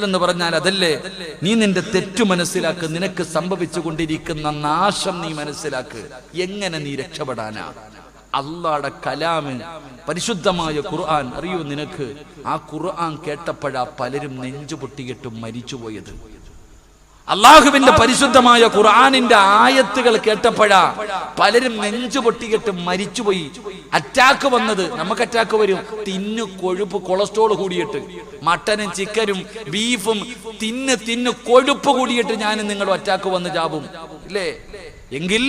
എന്ന് പറഞ്ഞാൽ അതല്ലേ, നീ നിന്റെ തെറ്റു മനസ്സിലാക്ക്. നിനക്ക് സംഭവിച്ചു കൊണ്ടിരിക്കുന്ന നാശം നീ മനസ്സിലാക്ക്. എങ്ങനെ നീ രക്ഷപ്പെടാനാ? അള്ളാഹുടെ കലാമ്, പരിശുദ്ധമായ ഖുർആൻ അറിയൂ നിനക്ക്? ആ ഖുർആൻ കേട്ടപ്പോഴാ പലരും നെഞ്ചു പൊട്ടിയിട്ട് മരിച്ചുപോയത്. അള്ളാഹുവിന്റെ പരിശുദ്ധമായ ഖുർആനിന്റെ ആയത്തുകൾ കേട്ടപ്പോഴാ പലരും നെഞ്ചു പൊട്ടിയിട്ട് മരിച്ചുപോയി. അറ്റാക്ക് വന്നത്, നമുക്ക് അറ്റാക്ക് വരും തിന്നു കൊഴുപ്പ് കൊളസ്ട്രോൾ കൂടിയിട്ട്. മട്ടനും ചിക്കനും ബീഫും തിന്ന് കൊഴുപ്പ് കൂടിയിട്ട് ഞാനും നിങ്ങളും അറ്റാക്ക് വന്ന് ചാവും ഇല്ലേ? എങ്കിൽ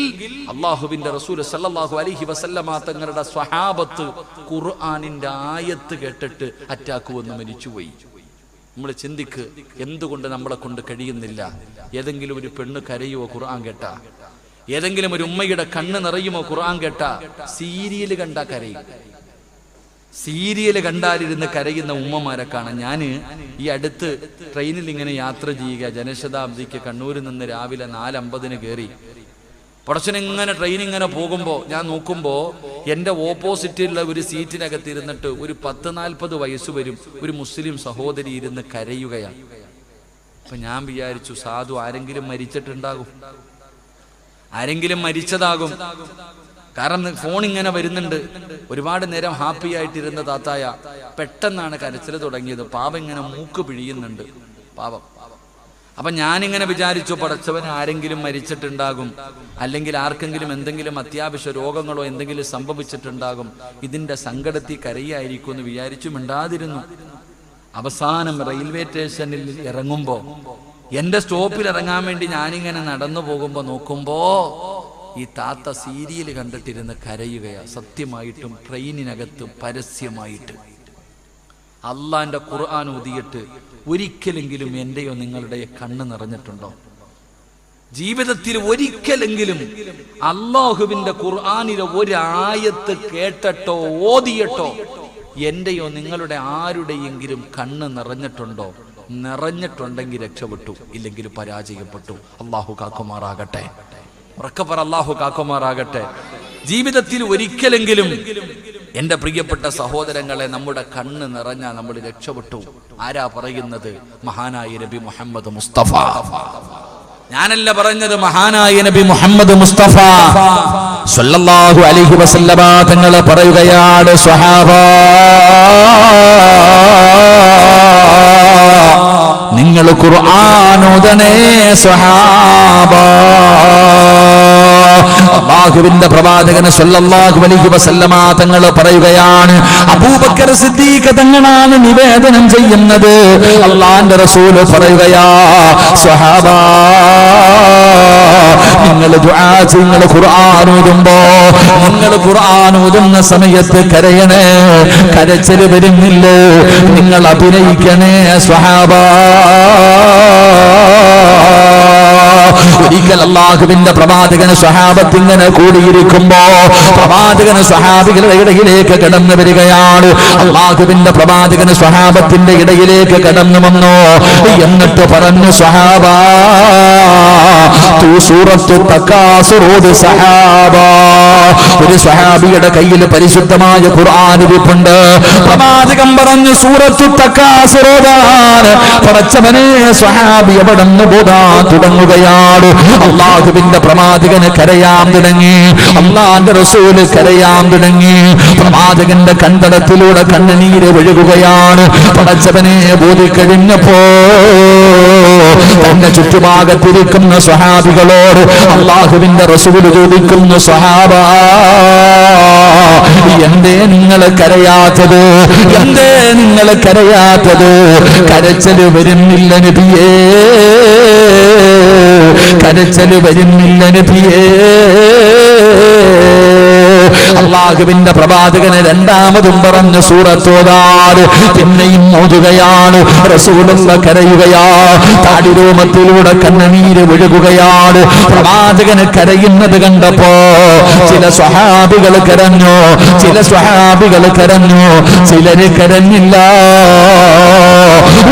അള്ളാഹുവിന്റെ റസൂൽ സല്ലല്ലാഹു അലൈഹി വസല്ലമ തങ്ങളുടെ സ്വഹാബത്ത് ഖുർആനിന്റെ ആയത്ത് കേട്ടിട്ട് അറ്റാക്ക് വന്ന് മരിച്ചുപോയി. നമ്മൾ ചിന്തിക്ക്, എന്തുകൊണ്ട് നമ്മളെ കൊണ്ട് കഴിയുന്നില്ല? ഏതെങ്കിലും ഒരു പെണ്ണ് കരയുമോ ഖുർആൻ കേട്ടാ? ഏതെങ്കിലും ഒരു ഉമ്മയുടെ കണ്ണ് നിറയുമോ ഖുർആൻ കേട്ടാ? സീരിയല് കണ്ടാ കരയും. സീരിയല് കണ്ടാലിരുന്ന് കരയുന്ന ഉമ്മമാരെ കാണാം. ഞാന് ഈ അടുത്ത് ട്രെയിനിൽ ഇങ്ങനെ യാത്ര ചെയ്യുക, ജനശതാബ്ദിക്ക് കണ്ണൂരിൽ നിന്ന് രാവിലെ 4:50 കയറി. പടച്ചനെങ്ങനെ ട്രെയിൻ ഇങ്ങനെ പോകുമ്പോൾ ഞാൻ നോക്കുമ്പോൾ എൻ്റെ ഓപ്പോസിറ്റുള്ള ഒരു സീറ്റിനകത്ത് ഇരുന്നിട്ട് ഒരു 10-40 വയസ്സ് വരും ഒരു മുസ്ലിം സഹോദരി ഇരുന്ന് കരയുകയാണ്. അപ്പൊ ഞാൻ വിചാരിച്ചു, സാധു ആരെങ്കിലും മരിച്ചിട്ടുണ്ടാകും, ആരെങ്കിലും മരിച്ചതാകും. കാരണം ഫോൺ ഇങ്ങനെ വരുന്നുണ്ട്. ഒരുപാട് നേരം ഹാപ്പി ആയിട്ടിരുന്ന താത്തായ പെട്ടെന്നാണ് കരച്ചിൽ തുടങ്ങിയത്. പാവം ഇങ്ങനെ മൂക്ക് പിഴിയുന്നുണ്ട്, പാവം. അപ്പൊ ഞാനിങ്ങനെ വിചാരിച്ചു, പടച്ചവൻ ആരെങ്കിലും മരിച്ചിട്ടുണ്ടാകും, അല്ലെങ്കിൽ ആർക്കെങ്കിലും എന്തെങ്കിലും അത്യാവശ്യ രോഗങ്ങളോ എന്തെങ്കിലും സംഭവിച്ചിട്ടുണ്ടാകും, ഇതിന്റെ സങ്കടത്തിൽ കരയായിരിക്കും എന്ന് വിചാരിച്ചു മിണ്ടാതിരുന്നു. അവസാനം റെയിൽവേ സ്റ്റേഷനിൽ ഇറങ്ങുമ്പോ, എന്റെ സ്റ്റോപ്പിൽ ഇറങ്ങാൻ വേണ്ടി ഞാനിങ്ങനെ നടന്നു പോകുമ്പോ നോക്കുമ്പോ ഈ താത്ത സീരിയൽ കണ്ടിട്ടിരുന്ന് കരയുകയാ. സത്യമായിട്ടും ട്രെയിനിനകത്ത് പരസ്യമായിട്ട്. അള്ളാന്റെ ഖുർആൻ ഓതിയിട്ട് ഒരിക്കലെങ്കിലും എന്റെയോ നിങ്ങളുടെ കണ്ണ് നിറഞ്ഞിട്ടുണ്ടോ? ജീവിതത്തിൽ ഒരിക്കലെങ്കിലും അള്ളാഹുവിന്റെ ഖുർആനിലെ ഒരായത്ത് കേട്ടിട്ടോ ഓതിയിട്ടോ എന്റെയോ നിങ്ങളുടെ ആരുടെയെങ്കിലും കണ്ണ് നിറഞ്ഞിട്ടുണ്ടോ? നിറഞ്ഞിട്ടുണ്ടെങ്കിൽ രക്ഷപ്പെട്ടു, ഇല്ലെങ്കിൽ പരാജയപ്പെട്ടു. അള്ളാഹു കാക്കുമാറാകട്ടെ. ഉറക്കപ്പറ, അള്ളാഹു കാക്കുമാറാകട്ടെ. ജീവിതത്തിൽ ഒരിക്കലെങ്കിലും എന്റെ പ്രിയപ്പെട്ട സഹോദരങ്ങളെ, നമ്മുടെ കണ്ണ് നിറഞ്ഞാൽ നമ്മൾ രക്ഷപ്പെട്ടു. ആരാ പറയുന്നത്? മഹാനായ നബി മുഹമ്മദ് മുസ്തഫ. ഞാനല്ല പറഞ്ഞത്, മഹാനായ നബി മുഹമ്മദ് മുസ്തഫ സല്ലല്ലാഹു അലൈഹി വസല്ലമ തങ്ങൾ പറയുകയാണ്, സ്വഹാബ നിങ്ങൾ ഖുർആൻ ഓതണേ സ്വഹാബ. അല്ലാഹുവിന്റെ പ്രവാചകൻ സല്ലല്ലാഹു അലൈഹി വസല്ലമ തങ്ങൾ പറയുകയാണ്, അബൂബക്കർ സിദ്ദീഖ് തങ്ങളാണ് നിവേദനം ചെയ്യുന്നത്. അല്ലാഹുവിന്റെ റസൂൽ പറയുകയാ, സ്വഹാബ നിങ്ങൾ ദുആ നിങ്ങൾ ഖുർആൻ ഓതുമ്പോ, നിങ്ങൾ ഖുർആൻ ഓതുന്ന സമയത്ത് കരയണേ, കരച്ചിൽ വരുന്നില്ലേ? നിങ്ങൾ അഭിനയിക്കണേ സ്വഹാബ. ഒരിക്കൽ അല്ലാഹുവിന്റെ പ്രവാചകൻ സ്വഹാബത്ത് ഇങ്ങനെ കൂടിയിരിക്കുമ്പോ പ്രവാചകൻ സ്വഹാബികളുടെ ഇടയിലേക്ക് കടന്നു വരികയാണ്. അല്ലാഹുവിന്റെ പ്രവാചകൻ സ്വഹാബത്തിന്റെ ഇടയിലേക്ക് കടന്നു വന്നു. എന്നിട്ട് പറഞ്ഞു, സ്വഹാബ സൂറത്തു തകാസുറൂദ് സഹാബ. ഒരു സ്വഹാബിയുടെ കയ്യിൽ പരിശുദ്ധമായ ഖുർആൻ ഇരിപ്പുണ്ട്. പ്രവാചകൻ പറഞ്ഞു, സൂറത്തു തകാസുറൂദാണ്. പടച്ചവനെ, സ്വഹാബി അവിടെ ഓതാൻ തുടങ്ങുകയാണ്. അല്ലാഹുവിന്റെ പ്രവാചകന് കരയാൻ തുടങ്ങി, അല്ലാഹുവിന്റെ റസൂൽ കരയാൻ തുടങ്ങി. പ്രവാചകന്റെ കണ്ടടത്തിലൂടെ കണ്ണുനീര് ഒഴുകുകയാണ്. പടച്ചവനെ ബോധിക്കഴിഞ്ഞപ്പോ തന്റെ ചുറ്റുഭാഗത്തിരിക്കുന്ന സ്വഹാബികളോട് അല്ലാഹുവിന്റെ റസൂൽ ചോദിക്കുന്നു, സ്വഹാബ എന്തേ നിങ്ങൾ കരയാത്തത്? എന്തേ നിങ്ങൾ കരയാത്തത്? കരച്ചല് വരുന്നില്ല നബിയേ, കരച്ചല് വരുന്നില്ല നബിയേ. അല്ലാഹുവിന്റെ പ്രവാചകനെ രണ്ടാമതും പറഞ്ഞു സൂറത്തോതാൽ പിന്നെയും ഓതുകയാണ്. റസൂലുള്ള കരയുകയാ, താടിരോമത്തിലൂടെ കണ്ണുനീര് ഒഴുകുകയാണ്. പ്രവാചകന് കരയുന്നത് കണ്ടപ്പോ ചില സ്വഹാബികൾ കരഞ്ഞു, ചില സ്വഹാബികൾ കരഞ്ഞു, ചിലര് കരഞ്ഞില്ല.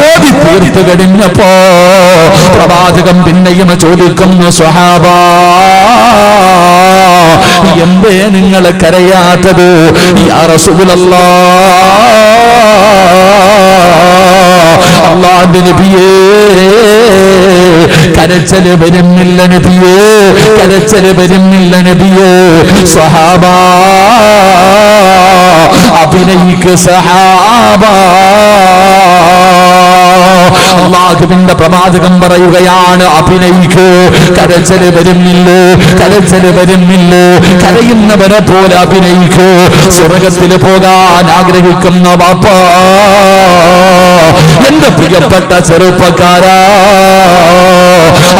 ഓതി തീർത്തു കഴിഞ്ഞപ്പോ പ്രവാചകൻ പിന്നെയും ചോദിക്കുന്നു, സ്വഹാബാ എന്തേ നിങ്ങൾ കരയാത്തത്? യാ റസൂലല്ലാഹ്, അല്ലാഹുവിന്റെ നബിയേ കരച്ചല് വരുന്നില്ല നബിയേ, കരച്ചല് വരുന്നില്ല നബിയേ. സ്വഹാബാ അഭിനയിക്ക് സഹാബാ. അല്ലാഹുവിന്റെ പ്രവാചകൻ പറയുകയാണ്, അഭിനയിക്ക്. കരച്ചല് വരുന്നില്ലേ, കരച്ചല് വരുന്നില്ലേ? കരയുന്നവരെ പോലെ അഭിനയിക്ക്. സ്വർഗത്തിൽ പോകാൻ ആഗ്രഹിക്കുന്ന ബാപ്പാ, എന്റെ പ്രിയപ്പെട്ട ചെറുപ്പക്കാരാ,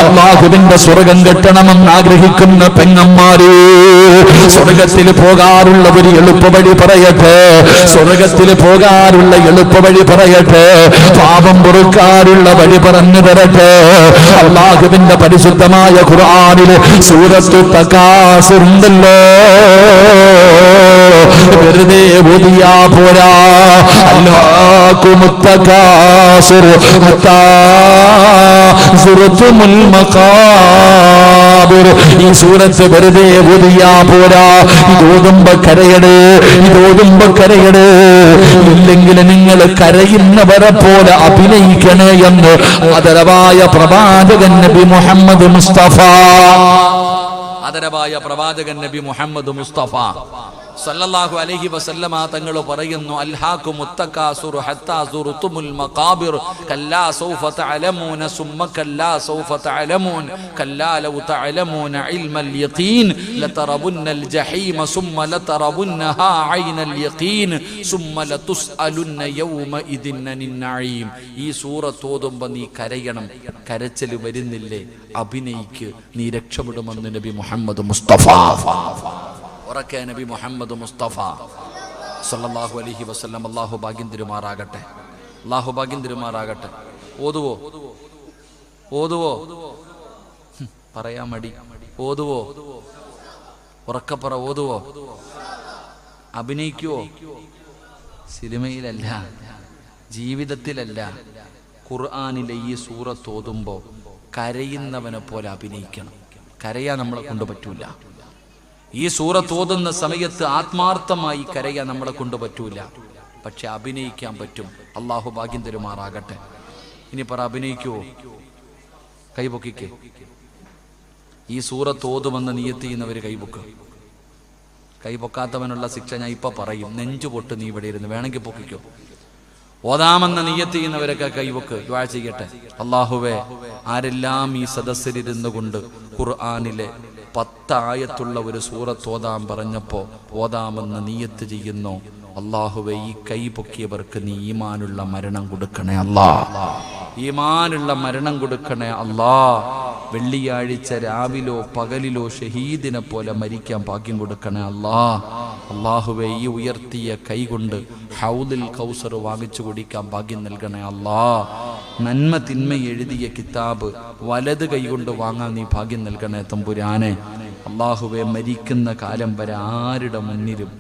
അല്ലാഹുവിന്റെ സ്വർഗം കെട്ടണമെന്ന് ആഗ്രഹിക്കുന്ന പെങ്ങന്മാര്, സ്വർഗത്തിൽ പോകാറുള്ള ഒരു എളുപ്പവഴി പറയട്ടെ, സ്വർഗത്തിൽ പോകാറുള്ള എളുപ്പവഴി പറയട്ടെ, പാപം പൊറുക്കാറുള്ള വഴി പറഞ്ഞു തരട്ടെ. അല്ലാഹുവിന്റെ പരിശുദ്ധമായ ഖുർആനില് സൂറത്തു തകാസുർ ഉണ്ടല്ലോ, വെറുതെ ഓതിയാ പോരാ. അല്ലാഹുമുത് തകാസുർ ഹത്താ സുറത്തുൽ മഖാബിർ. ഈ സൂറത്ത് വെറുതെ ഓതിയാ പോരാ, ഇതോതുമ്പോ കരയടേ, ഇതോതുമ്പോ കരയടേ. ഇല്ലെങ്കിൽ നിങ്ങൾ കരയുന്നവരെ പോലെ അഭിനയിക്കണേ എന്ന് ആദരവായ പ്രവാചകൻ നബി മുഹമ്മദ് മുസ്തഫ, ആദരവായ പ്രവാചകൻ നബി മുഹമ്മദ് മുസ്തഫ സല്ലല്ലാഹു അലൈഹി വസല്ലമ തങ്ങൾ പറയുന്നു, അൽഹാകുമുത് തകാസുർ ഹത്താ സുർതുമുൽ മഖാബിർ കല്ലാ സൗഫ തഅലമൂന സുമ്മ കല്ലാ സൗഫ തഅലമൂൻ കല്ലാ ലൗ തഅലമൂന ഇൽമൽ യഖീൻ ലതറബുന്നൽ ജഹീമ സുമ്മ ലതറബുന്നഹാ ഐനൽ യഖീൻ സുമ്മ ലതുസ്അലുന്ന യൗമ ഇദിൻ അനിൻ നഈം. ഈ സൂറത്ത് ഓതുമ്പോൾ നീ കരയണം. കരച്ചിൽ വരുന്നില്ലേ, അഭിനയിക്ക്, നീ രക്ഷപ്പെടുമെന്ന് നബി മുഹമ്മദ് മുസ്തഫ. ഉറക്കെ നബി മുഹമ്മദ് മുസ്തഫ സല്ലല്ലാഹു അലൈഹി വസല്ലം. അല്ലാഹു ഭാഗ്യം തരുമാറാകട്ടെ, അല്ലാഹു ഭാഗ്യം തരുമാറാകട്ടെ. ഓതുവോ, ഓതുവോ? പറയാൻ മടി. ഓതുവോ? ഉറക്കപ്പറ. ഓതുവോ? അഭിനയിക്കുവോ? സിനിമയിലല്ല, ജീവിതത്തിലല്ല, ഖുർആനിലെ ഈ സൂറത്ത് ഓതുമ്പോൾ കരയുന്നവനെ പോലെ അഭിനയിക്കണം. കരയാൻ നമ്മളെ കൊണ്ട് പറ്റൂല. ഈ സൂറത്ത് ഓതുന്ന സമയത്ത് ആത്മാർത്ഥമായി കരയാൻ നമ്മളെ കൊണ്ട് പറ്റൂല, പക്ഷെ അഭിനയിക്കാൻ പറ്റും. അള്ളാഹു ഭാഗ്യം തരുമാറാകട്ടെ. ഇനി പറ, അഭിനയിക്കുവോ? കൈപൊക്കിക്ക്. ഈ സൂറത്ത് ഓതുമെന്ന് നിയത്ത് ചെയ്യുന്നവർ കൈപൊക്ക്. കൈപൊക്കാത്തവനുള്ള ശിക്ഷ ഞാൻ ഇപ്പൊ പറയും. നെഞ്ചുപൊട്ട് നീ ഇവിടെ ഇരുന്ന് വേണമെങ്കിൽ പൊക്കിക്കോ. ഓതാമെന്ന നിയ്യത്ത് ചെയ്യുന്നവരൊക്കെ കൈവക്ക്. ദുആ ചെയ്യട്ടെ. അല്ലാഹുവേ, ആരെല്ലാം ഈ സദസ്സിലിരുന്നു കൊണ്ട് ഖുർആനിലെ 10 ആയത്തുള്ള ഒരു സൂറത്ത് ഓതാൻ പറഞ്ഞപ്പോ ഓതാമെന്ന് നിയ്യത്ത് ചെയ്യുന്നു, അല്ലാഹുവേ, ഈ കൈ പൊക്കിയവർക്ക് നീ ഈമാനുള്ള മരണം കൊടുക്കണേ അല്ലാ. ഈമാനുള്ള മരണം കൊടുക്കണേ അല്ലാ. വെള്ളിയാഴ്ച രാവിലോ പകലിലോ ഷഹീദിനെ പോലെ മരിക്കാൻ ഭാഗ്യം കൊടുക്കണേ അല്ലാ. അല്ലാഹുവേ, ഈ ഉയർത്തിയ കൈ കൊണ്ട് ഹൗദിൽ കൗസർ വാങ്ങിച്ചു കുടിക്കാൻ ഭാഗ്യം നൽകണേ അല്ലാ. നന്മ തിന്മ എഴുതിയ കിതാബ് വലത് കൈ കൊണ്ട് വാങ്ങാൻ നീ ഭാഗ്യം നൽകണേ തമ്പുരാനെ. അല്ലാഹുവേ, മരിക്കുന്ന കാലം വരെ ആരുടെ മുന്നിലും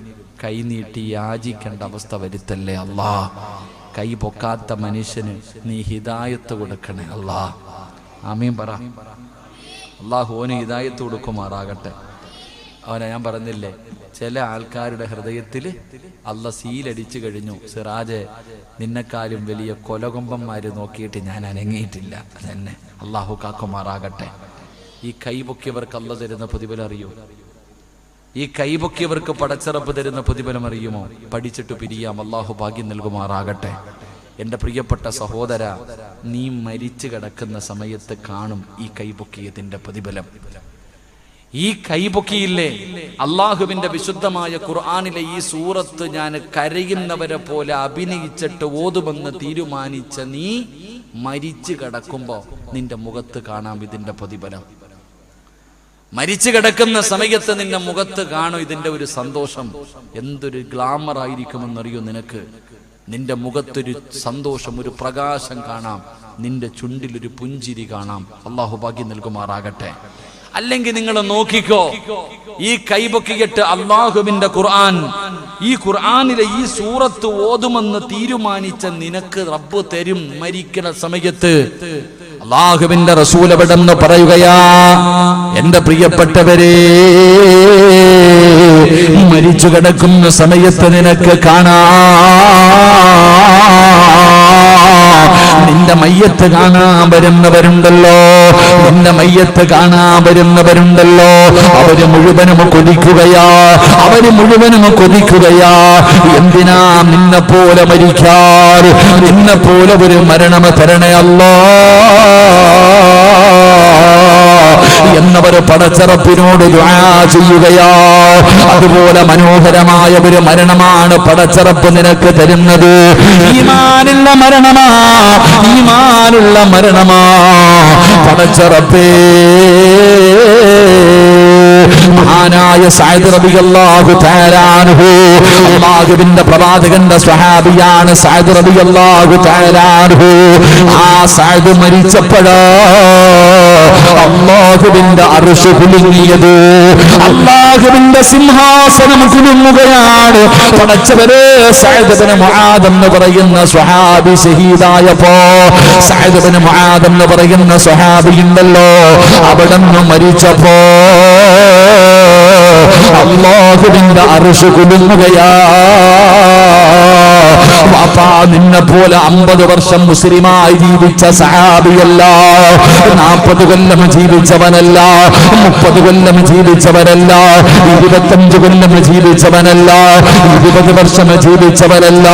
കൈനീട്ടി യാചിക്കേണ്ട അവസ്ഥ വരുത്തല്ലേ അല്ലാ. കൈ പൊക്കാത്ത മനുഷ്യന് നീ ഹിദായത്ത് കൊടുക്കണേ അല്ലാ. ആമീൻ പറ. അല്ലാഹു ഓന് ഹിദായത്ത് കൊടുക്കുമാറാകട്ടെ. അവനെ ഞാൻ പറഞ്ഞില്ലേ, ചില ആൾക്കാരുടെ ഹൃദയത്തിൽ അല്ല സീലടിച്ചു കഴിഞ്ഞു. സിറാജെ, നിന്നെക്കാളും വലിയ കൊലകൊമ്പന്മാര് നോക്കിയിട്ട് ഞാൻ അനങ്ങിയിട്ടില്ല. തന്നെ അല്ലാഹു കാക്കുമാറാകട്ടെ. ഈ കൈപൊക്കിയവർക്ക് അല്ല തരുന്ന പ്രതിഫലം അറിയോ? ഈ കൈപൊക്കിയവർക്ക് പടച്ചിറപ്പ് തരുന്ന പ്രതിഫലം അറിയുമോ? പഠിച്ചിട്ട് പിരിയാം. അല്ലാഹു ഭാഗ്യം നൽകുമാറാകട്ടെ. എൻ്റെ പ്രിയപ്പെട്ട സഹോദര, നീ മരിച്ചു കിടക്കുന്ന സമയത്ത് കാണും ഈ കൈപൊക്കിയതിൻ്റെ പ്രതിഫലം. ഈ കൈപൊക്കിയില്ലേ, അള്ളാഹുവിന്റെ വിശുദ്ധമായ ഖുർആനിലെ ഈ സൂറത്ത് ഞാൻ കരയുന്നവരെ പോലെ അഭിനയിച്ചിട്ട് ഓതുമെന്ന് തീരുമാനിച്ച നീ മരിച്ചു കിടക്കുമ്പോ നിന്റെ മുഖത്ത് കാണാം ഇതിന്റെ പ്രതിഫലം. മരിച്ചു കിടക്കുന്ന സമയത്ത് നിന്റെ മുഖത്ത് കാണും ഇതിന്റെ ഒരു സന്തോഷം. എന്തൊരു ഗ്ലാമർ ആയിരിക്കുമെന്നറിയോ നിനക്ക്? നിന്റെ മുഖത്തൊരു സന്തോഷം, ഒരു പ്രകാശം കാണാം, നിന്റെ ചുണ്ടിലൊരു പുഞ്ചിരി കാണാം. അള്ളാഹു ഭാഗ്യം നൽകുമാറാകട്ടെ. അല്ലെങ്കിൽ നിങ്ങൾ നോക്കിക്കോ, ഈ കൈപൊക്കിയിട്ട് അള്ളാഹുവിന്റെ ഖുർആൻ, ഈ ഖുർആനിലെ ഈ സൂറത്ത് ഓതുമെന്ന് തീരുമാനിച്ച നിനക്ക് റബ്ബ് തരും മരിക്കുന്ന സമയത്ത്. അള്ളാഹുവിന്റെ റസൂൽ എവിടെന്ന് പറയുകയാ, എന്റെ പ്രിയപ്പെട്ടവരെ, മരിച്ചു കിടക്കുന്ന സമയത്ത് നിനക്ക് നിന്റെ മയ്യത്ത് കാണാൻ വരുന്നവരുണ്ടല്ലോ, നിന്റെ മയ്യത്ത് കാണാൻ വരുന്നവരുണ്ടല്ലോ, അവര് മുഴുവനും കൊതിക്കുകയാ, അവര് മുഴുവനും കൊതിക്കുകയാ. എന്തിനാ നിന്നെ പോലെ മരിക്കാൻ, നിന്നെ പോലെ ഒരു മരണം തരണേ അല്ലാ എന്നവർ പടച്ചറപ്പിനോട് ദുആ ചെയ്യുകയാ. അതുപോലെ മനോഹരമായ ഒരു മരണമാണ് പടച്ചറപ്പ് നിനക്ക് തരുന്നത്. ഈമാനുള്ള മരണമാ, ഈമാനുള്ള മരണമാ പടച്ചറപ്പേ. മഹാനായ സഅദ് റളിയല്ലാഹു തആല അൻഹു, അല്ലാഹുവിന്റെ പ്രവാചകന്റെ സ്വഹാബിയാണ് സഅദ് റളിയല്ലാഹു തആല അൻഹു. ആ സഅദ് മരിച്ചപ്പോഴാ അല്ലാഹുവിന്റെ അർശ് കുലുങ്ങിയത്, അല്ലാഹുവിന്റെ സിംഹാസനം കുലുങ്ങുകയാണ്. പടച്ചവരെ, സഅദ് ഇബ്നു മുആദ് എന്ന് പറയുന്ന സ്വഹാബി ഷഹീദായപ്പോ, സഅദ് ഇബ്നു മുആദ് എന്ന് പറയുന്ന സ്വഹാബി ഉണ്ടല്ലോ, അവിടുന്ന് മരിച്ചപ്പോ അല്ലാഹുവിന്റെ അർശ് കുലുങ്ങുകയാ. വാപ്പാ, നിന്നെ പോലെ 50 വർഷം മുസ്ലിമായി ജീവിച്ച സഹാബിയല്ല, 40 കൊല്ലം ജീവിച്ചവനല്ല, 30 കൊല്ലം ജീവിച്ചവനല്ല, 25 കൊല്ലം ജീവിച്ചവനല്ല, 20 വർഷം ജീവിച്ചവനല്ല,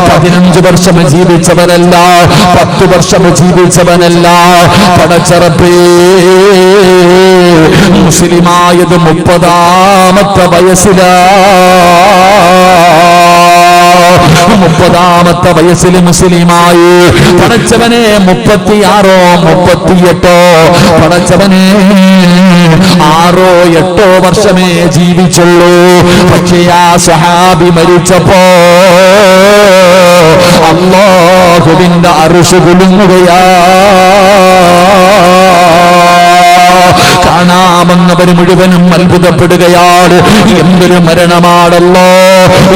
15 വർഷം ജീവിച്ചവനല്ല, 10 വർഷം ജീവിച്ചവനല്ല. പടച്ചറപ്പേ, മുസ്ലിമായത് 30ാമത്തെ വയസ്സിലാ. 30ാമത്തെ വയസ്സിൽ മുസ്ലിമായി. പടച്ചവനെ, 36 38 പടച്ചവനെ 6 8 വർഷമേ ജീവിച്ചുള്ളൂ. പക്ഷേ ആ സ്വഹാബി മരിച്ചപ്പോ അല്ലാഹുവിന്റെ അർശ് കുലുങ്ങുകയാ. കാണാമെന്നവർ മുഴുവനും അത്ഭുതപ്പെടുകയാണ്. എന്തൊരു മരണമാണല്ലോ,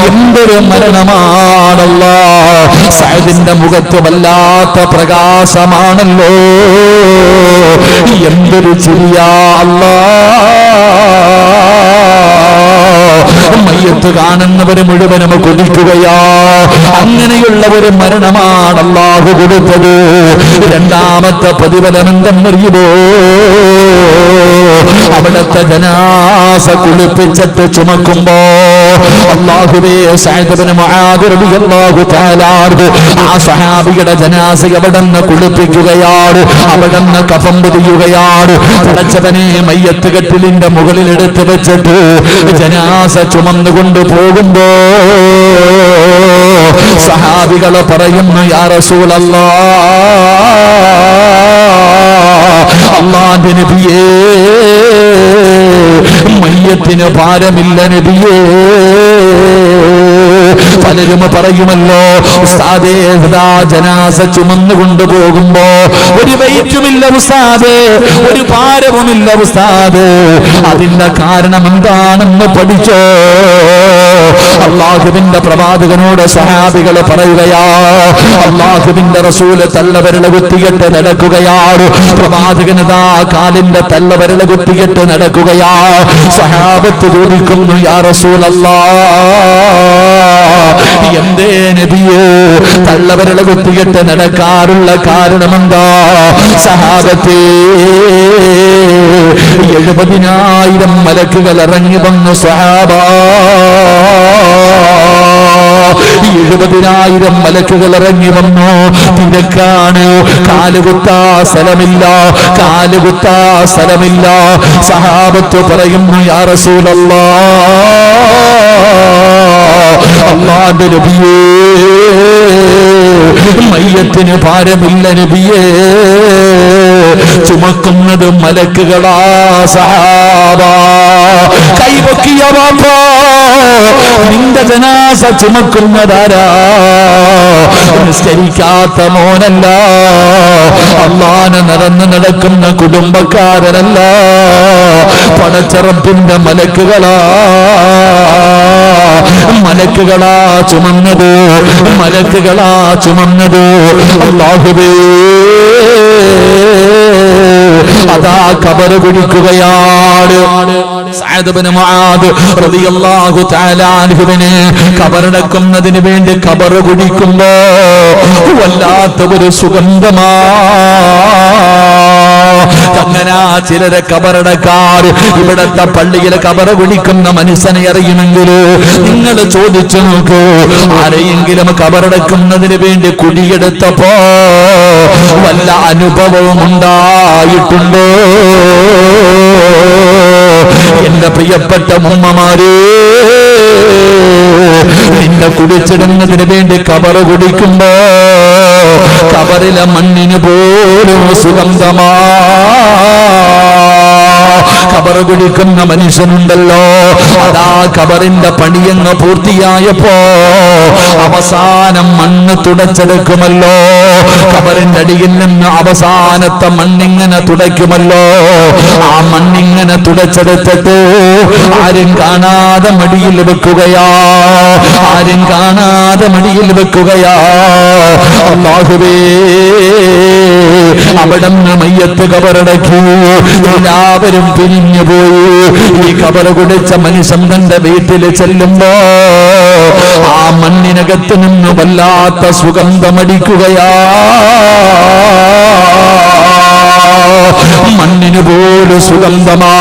എന്തൊരു മരണമാണല്ലോ. സഅദിന്റെ മുഖത്ത് വല്ലാത്ത പ്രകാശമാണല്ലോ, എന്തൊരു ചിരിയാ അല്ലാഹ്. മയ്യത്ത് കാണുന്നവര് മുഴുവനും കൊതിക്കുകയാ. അങ്ങനെയുള്ള ഒരു മരണമാണ് അല്ലാഹു കൊടുത്തത്. രണ്ടാമത്തെ പ്രതിഫലം എന്തെന്നറിയുമോ? അവിടുത്തെ ജനാസ കുളിപ്പിച്ചിട്ട് ചുമക്കുമ്പോ അല്ലാഹുവേ, സഅദ് ഇബ്നു മുആദ് റളിയല്ലാഹു തആല അൻഹു ആ സ്വഹാബിയുടെ ജനാസ അവിടുന്ന് കുളിപ്പിക്കുകയാണ്, അവിടുന്ന് കഫൻ പൊതിയുകയാണ്. പടച്ചവനെ, മയ്യത്ത് കട്ടിലിന്റെ മുകളിൽ എടുത്തു വെച്ചിട്ട് ജനാസ ചുമന്നുകൊണ്ട് പോകുമ്പോ സഹാബികള് പറയുന്നു, യാ റസൂലല്ലാഹ്, അല്ലാഹുവിന്റെ നബിയേ, മയ്യത്തിന് ഭാരമില്ല നബിയേ. പലരും പറയുമല്ലോ, ഉസ്താദേ, ജനാസ ചുമന്നു കൊണ്ടുപോകുമ്പോ ഒരു വെയിറ്റുമില്ല ഉസ്താദേ, ഒരു ഭാരവുമില്ല ഉസ്താദേ. അതിന്റെ കാരണം എന്താണെന്ന് പഠിച്ചോ? അല്ലാഹുവിന്റെ പ്രവാചകനോട് സ്വഹാബികള് പറയുകയാ, അല്ലാഹുവിന്റെ റസൂല് തള്ളവിരൽ കുത്തിയിട്ട് നടക്കുകയാണ്. പ്രവാചകനതാ കാലിന്റെ തള്ളവിരൽ കുത്തിയിട്ട് നടക്കുകയാ. സ്വഹാബത്ത് ചോദിക്കുന്നു, യാ റസൂലല്ലാഹ്, എന്തേ നബിയേ തള്ളവിരൽ കുത്തിയിട്ട് നടക്കാറുള്ള കാരണമെന്താ? സഹാബത്തേ, 70,000 മലക്കുകൾ ഇറങ്ങി വന്നു സ്വഹാബ. 70,000 മലക്കുകൾ ഇറങ്ങി വന്നു. തിരക്കാണ്, കാലുകുത്താ സ്ഥലമില്ല, കാലുകുത്താ സ്ഥലമില്ല. സഹാബത്ത് പറയുന്നു, യാ റസൂലല്ലാഹ്, അല്ലാഹുവിന്റെ നബിയേ, മയ്യത്തിന് ഭാരമില്ല നബിയേ. ചുമക്കുന്നത് മലക്കുകളാ സഹാബ. കൈപൊക്കിയ വാപ്പാ, നിന്റെ ജനാസ ചുമക്കുന്നതാരാ? നിസ്കരിക്കാത്ത മോനല്ല, അള്ളാനെ നിറഞ്ഞു നടക്കുന്ന കുടുംബക്കാരനല്ല, പടച്ചറപ്പിന്റെ മലക്കുകളാ. മലക്കുകളാ ചുമന്നത്, മലക്കുകളാ ചുമന്നത്. അല്ലാഹുവേ, അതാ ഖബർ കുടിക്കുകയാണ്. സഅദ് ഇബ്നു മുആദ് റളിയല്ലാഹു തആല അൻഹുവിനെ ഖബറടക്കുന്നതിന് വേണ്ടി ഖബർ കുടിക്കുമ്പോ വല്ലാത്ത ഒരു സുഗന്ധമാ. അങ്ങനെ ചിലരെ ഖബറടക്കാർ ഇവിടത്തെ പള്ളിയിലെ ഖബർ കുടിക്കുന്ന മനുഷ്യനെ അറിയുമെങ്കിലോ നിങ്ങൾ ചോദിച്ചു നോക്കൂ, ആരെയെങ്കിലും ഖബറടക്കുന്നതിന് വേണ്ടി കുടിയെടുത്തപ്പോ വല്ല അനുഭവവും ഉണ്ടായിട്ടുണ്ടോ? എന്റെ പ്രിയപ്പെട്ട ഉമ്മമാരേ, നിന്നെ കുടിച്ചിടുന്നതിന് വേണ്ടി ഖബർ കുടിക്കുമ്പോ ഖബറിലെ മണ്ണിന് പോലും സുഗന്ധമാ. ഖബർ കുടിക്കുന്ന മനുഷ്യനുണ്ടല്ലോ, അതാ ഖബറിന്റെ പണിയങ്ങ് പൂർത്തിയായപ്പോ അവസാനം മണ്ണ് തുടച്ചെടുക്കുമല്ലോ. ഖബറിന്റെ അടിയിൽ നിന്ന് അവസാനത്തെ മണ്ണിങ്ങനെ തുടയ്ക്കുമല്ലോ. ആ മണ്ണിങ്ങനെ തുടച്ചെടുത്തിട്ട് ആരും കാണാതെ മടിയിൽ വെക്കുകയാ, ആരും കാണാതെ മടിയിൽ വെക്കുകയാ. അല്ലാഹുവേ, അവിടുന്ന് മയ്യത്ത് ഖബറടക്കി എല്ലാവരും പിരിഞ്ഞു പോയി. ഈ ഖബർ കുടിച്ച മനുഷ്യൻ തന്റെ വീട്ടിൽ ചെല്ലുമ്പോ ആ മണ്ണിനകത്ത് നിന്ന് വല്ലാത്ത സുഗന്ധമടിക്കുകയാ. മണ്ണിന് പോലും സുഗന്ധമാ,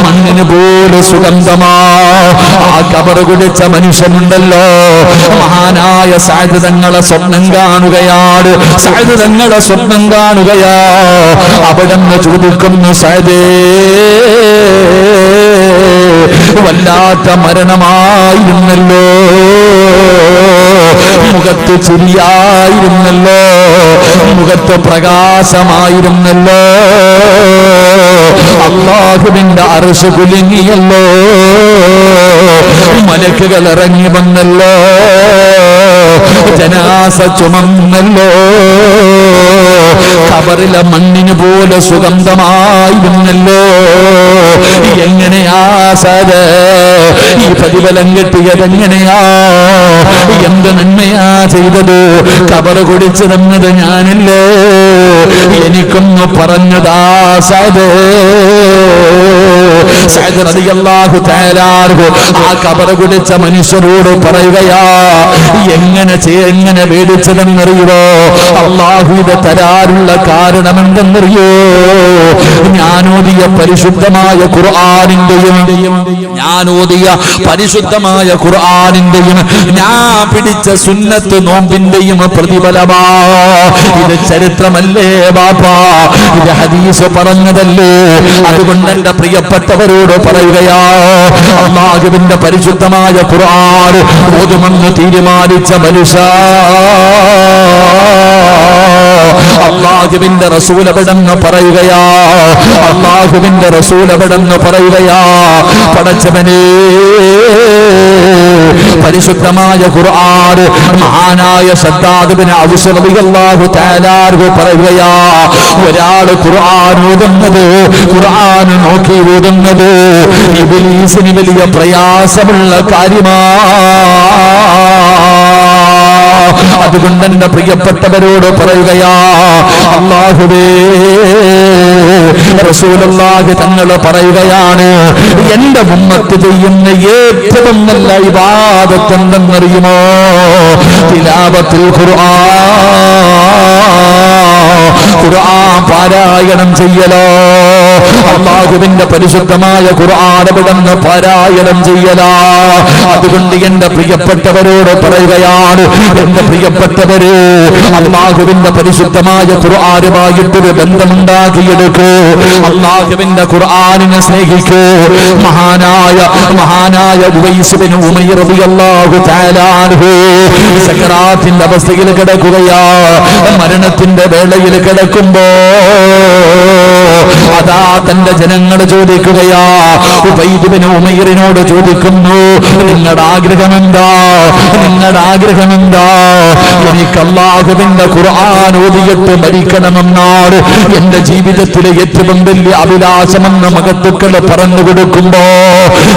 മണ്ണിന് പോലും സുഗന്ധമാ. ആ ഖബർ കുടിച്ച മനുഷ്യനുണ്ടല്ലോ, മഹാനായ സഅദ് തങ്ങളെ സ്വപ്നം കാണുകയാണ്. സഅദ് തങ്ങളെ സ്വപ്നം കാണുകയാ. അവിടുന്ന് ചോദിക്കുന്നു, സഅദേ, വല്ലാത്ത മരണമായിരുന്നല്ലോ, മുഖത്ത് ചിരിയായിരുന്നല്ലോ, മുഖത്ത് പ്രകാശമായിരുന്നല്ലോ, അല്ലാഹുവിന്റെ അർശ് കുലുങ്ങിയല്ലോ, മലക്കുകൾ ഇറങ്ങി വന്നല്ലോ, ജനാസ ചുമന്നല്ലോ, ഖബറിലെ മണ്ണിന് പോലെ സുഗന്ധമായിരുന്നല്ലോ. എങ്ങനെയാ സഅദ് ഈ പ്രതിഫലം കിട്ടിയത്? എങ്ങനെയാ? എന്ത് നന്മയാ ചെയ്തത്? ഖബർ കുടിച്ചു തന്നത് ഞാനല്ലേ? എനിക്കൊന്ന് പറഞ്ഞതാ സഅദ്. സഅദ് റളിയല്ലാഹു തആല ആ ഖബർ കുടിച്ച മനുഷ്യരോട് പറയുകയാ, എങ്ങനെ മേടിച്ചതെന്നറിയോ? അല്ലാഹു ഇത് തരാറുള്ള കാരണം എന്തെന്നറിയോ? ഞാനോദിയ പരിശുദ്ധമായ ഖുർആനിന്റെയും ഞാൻ പിടിച്ച സുന്നത്ത് നോമ്പിന്റെയും പ്രതിഫലമാ. ഇത് ചരിത്രമല്ലേ ബാപ്പാ, ഇത് ഹദീസ് പറഞ്ഞതല്ലേ? അതുകൊണ്ട് എന്റെ പ്രിയപ്പെട്ടവരോട് പറയുകയാ, അല്ലാഹുവിന്റെ പരിശുദ്ധമായ ഖുർആൻ ഓതുമെന്ന് തീരുമാനിച്ച മനുഷ്യ, അല്ലാഹുവിന്റെ റസൂൽ എവിടെന്ന് പറയുകയാ, അല്ലാഹുവിന്റെ റസൂൽ എവിടെന്ന് പറയുകയാ, പടച്ചവനേ, പരിശുദ്ധമായ ഖുർആൻ മഹാനായ ശദ്ദാദ് ഇബ്നു ഔസ് റളിയല്ലാഹു തആല പറയുകയാ, ഒരാൾ ഖുർആൻ ഓതുന്നത്, ഖുർആൻ നോക്കി ഓതുന്നത് ഇബ്ലീസിന് വലിയ പ്രയാസമുള്ള കാര്യമാ. അതുകൊണ്ട് എന്റെ പ്രിയപ്പെട്ടവരോട് പറയുകയാ, അല്ലാഹുവേ, റസൂലുള്ളാഹി തങ്ങൾ പറയുകയാണ്, എന്റെ ഉമ്മത്ത് ചെയ്യുന്ന ഏറ്റവും നല്ല ഇബാദത്ത് എന്തെന്നറിയുമോ? തിലാവത്തുൽ ഖുർആൻ പാരായണം ചെയ്യലോ. അല്ലാഹുവിന്റെ പരിശുദ്ധമായ ഖുർആൻ അവിടുന്ന് പാരായണം ചെയ്യലാ. അതുകൊണ്ട് എന്റെ പ്രിയപ്പെട്ടവരോട് പറയുകയാണ്, എന്റെ പ്രിയപ്പെട്ടവരെ, അല്ലാഹുവിന്റെ പരിശുദ്ധമായ ഖുർആനുമായിട്ടൊരു ബന്ധമുണ്ടാക്കിയെടുക്കൂ. അല്ലാഹുവിന്റെ ഖുർആനിനെ സ്നേഹിക്കൂ. മഹാനായ ഉവൈസ് ഇബ്നു ഉമയ്ർ റളിയല്ലാഹു തആല അൻഹു സക്കറാത്തിന്റെ അവസ്ഥയിൽ കിടക്കുകയാ. മരണത്തിന്റെ വേളയിൽ കിടക്കുമ്പോ അതാ തന്റെ ജനങ്ങൾ ചോദിക്കുകയാ, ഉബൈദ് ഇബ്നു ഉമൈറിനോട് ചോദിക്കുന്നു, നിങ്ങളുടെ ആഗ്രഹമെന്താ? നിങ്ങളുടെ ആഗ്രഹമെന്താ? എനിക്ക് അല്ലാഹുവിന്റെ ഖുർആൻ ഓതിയിട്ട് മരിക്കണമെന്നാണ് എന്റെ ജീവിതത്തിലെ ഏറ്റവും വലിയ അഭിലാഷമെന്ന് മഹത്തുക്കൾ പറഞ്ഞു കൊടുക്കുമ്പോ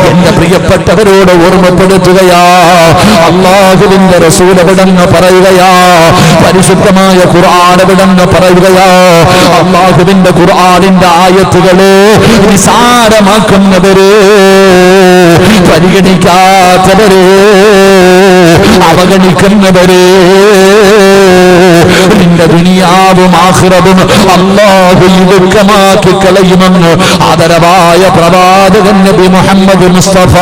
എന്റെ പ്രിയപ്പെട്ടവരോട് ഓർമ്മപ്പെടുത്തുകയാ, അല്ലാഹുവിന്റെ റസൂൽ എവിടെന്ന് പറയുകയാ, പരിശുദ്ധമായ ഖുർആൻ എവിടെന്ന് പറയുകയാ, അല്ലാഹുവിന്റെ ഖുർആനിന്റെ ആയത്തുകളെ നിസാരമാക്കുന്നവര്, പരിഗണിക്കാത്തവര്, അവഗണിക്കുന്നവര്, നിന്റെ ദുനിയാവും ആഖിറവും അല്ലാഹു ഇടുക്കമാക്കി കളയുമെന്ന് ആദരവായ പ്രവാചകൻ നബി മുഹമ്മദ് മുസ്തഫ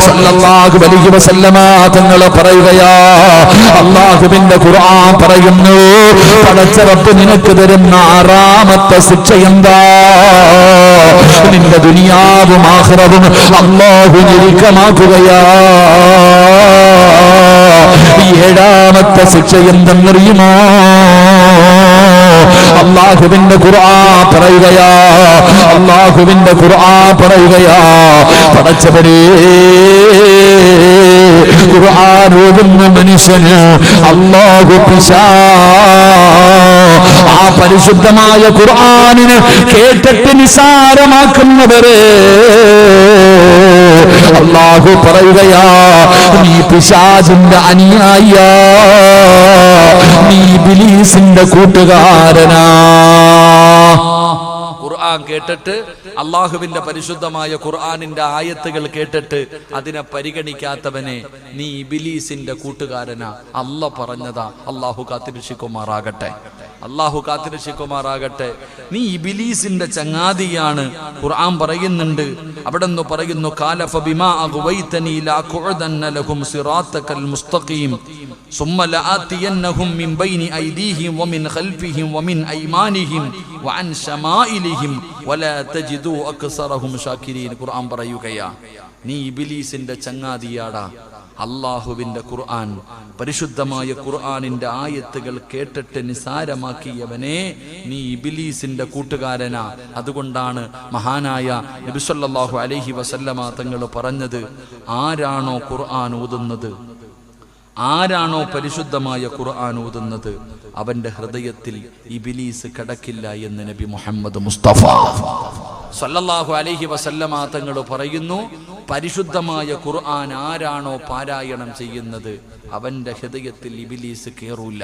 സല്ലല്ലാഹു അലൈഹി വസല്ലമ തങ്ങൾ പറയുകയാ, അല്ലാഹുവിന്റെ ഖുർആൻ പറയുന്നു, പടച്ച റബ്ബ് നിനക്ക് തരുന്ന ആറാമത്തെ ശിക്ഷ എന്താ? നിന്റെ ദുനിയാവും ആഖിറവും അല്ലാഹു ഇടുക്കമാക്കുകയാ. ഏഴാമത്തെ ശിക്ഷ എന്തെന്നറിയുമോ? അല്ലാഹുവിന്റെ ഖുർആൻ പറയുകയാ, അല്ലാഹുവിന്റെ ഖുർആൻ പറയുകയാ, പടച്ചവരേ, ഖുർആൻ ഓതുന്ന മനുഷ്യന് അല്ലാഹു ആ പരിശുദ്ധമായ ഖുർആനിനെ കേട്ടിട്ട് നിസാരമാക്കുന്നവരെ അല്ലാഹു പറയുകയാ, നീ പിശാചിന്റെ അനുയായിയാ, നീ ഇബ്ലീസിന്റെ കൂട്ടുകാരനാ. ഖുർആൻ കേട്ടിട്ട്, അള്ളാഹുവിന്റെ പരിശുദ്ധമായ ഖുർആനിന്റെ ആയത്തുകൾ കേട്ടിട്ട് അതിനെ പരിഗണിക്കാത്തവനെ നീ ഇബ്ലീസിന്റെ കൂട്ടുകാരനാ. അല്ല പറഞ്ഞതാ. അള്ളാഹു കാത്തിരക്ഷിക്കുമാറാകട്ടെ, അള്ളാഹു കാത്തിരക്ഷിക്കുമാറാകട്ടെ. നീ ഇബ്ലീസിന്റെ ചങ്ങാതിയാണ്. ഖുർആൻ പറയുന്നുണ്ട്, അവിടെ നിന്ന് പറയുന്നു, ഖാല ഫബിമാ അഗ്വൈതനി ലഅഖുദന്ന ലഹും സിറാത്തകൽ മുസ്തഖീം സുമ്മ ലആതിയന്നഹും മിൻ ബൈനി ഐദീഹിം വമിൻ ഖൽഫിഹിം വമിൻ ഐമാനിഹിം വഅൻ ശമാഇലിഹിം വലാ തജിദു അക്സറഹും ശാകിരീൻ. ഖുർആൻ പറയുകയാ, നീ ഇബ്ലീസിന്റെ ചങ്ങാതിയാടാ. അല്ലാഹുവിന്റെ ഖുർആൻ, പരിശുദ്ധമായ ഖുർആനിന്റെ ആയത്തുകൾ കേട്ടിട്ട് നിസാരമാക്കിയവനെ നീ ഇബ്ലീസിന്റെ കൂട്ടുകാരനാ. അതുകൊണ്ടാണ് മഹാനായ നബി സല്ലല്ലാഹു അലൈഹി വസല്ലമ തങ്ങൾ പറഞ്ഞത്, ആരാണോ ഖുർആൻ ഓതുന്നത്, ആരാണോ പരിശുദ്ധമായ ഖുർആൻ ഓതുന്നത്, അവന്റെ ഹൃദയത്തിൽ ഇബ്ലീസ് കടക്കില്ല എന്ന് നബി മുഹമ്മദ് മുസ്തഫ സല്ലല്ലാഹു അലൈഹി വസല്ലമ തങ്ങൾ പറയുന്നു, പരിശുദ്ധമായ ഖുർആൻ ആരാണോ പാരായണം ചെയ്യുന്നത് അവന്റെ ഹൃദയത്തിൽ ഇബ്ലീസ് കേറൂല.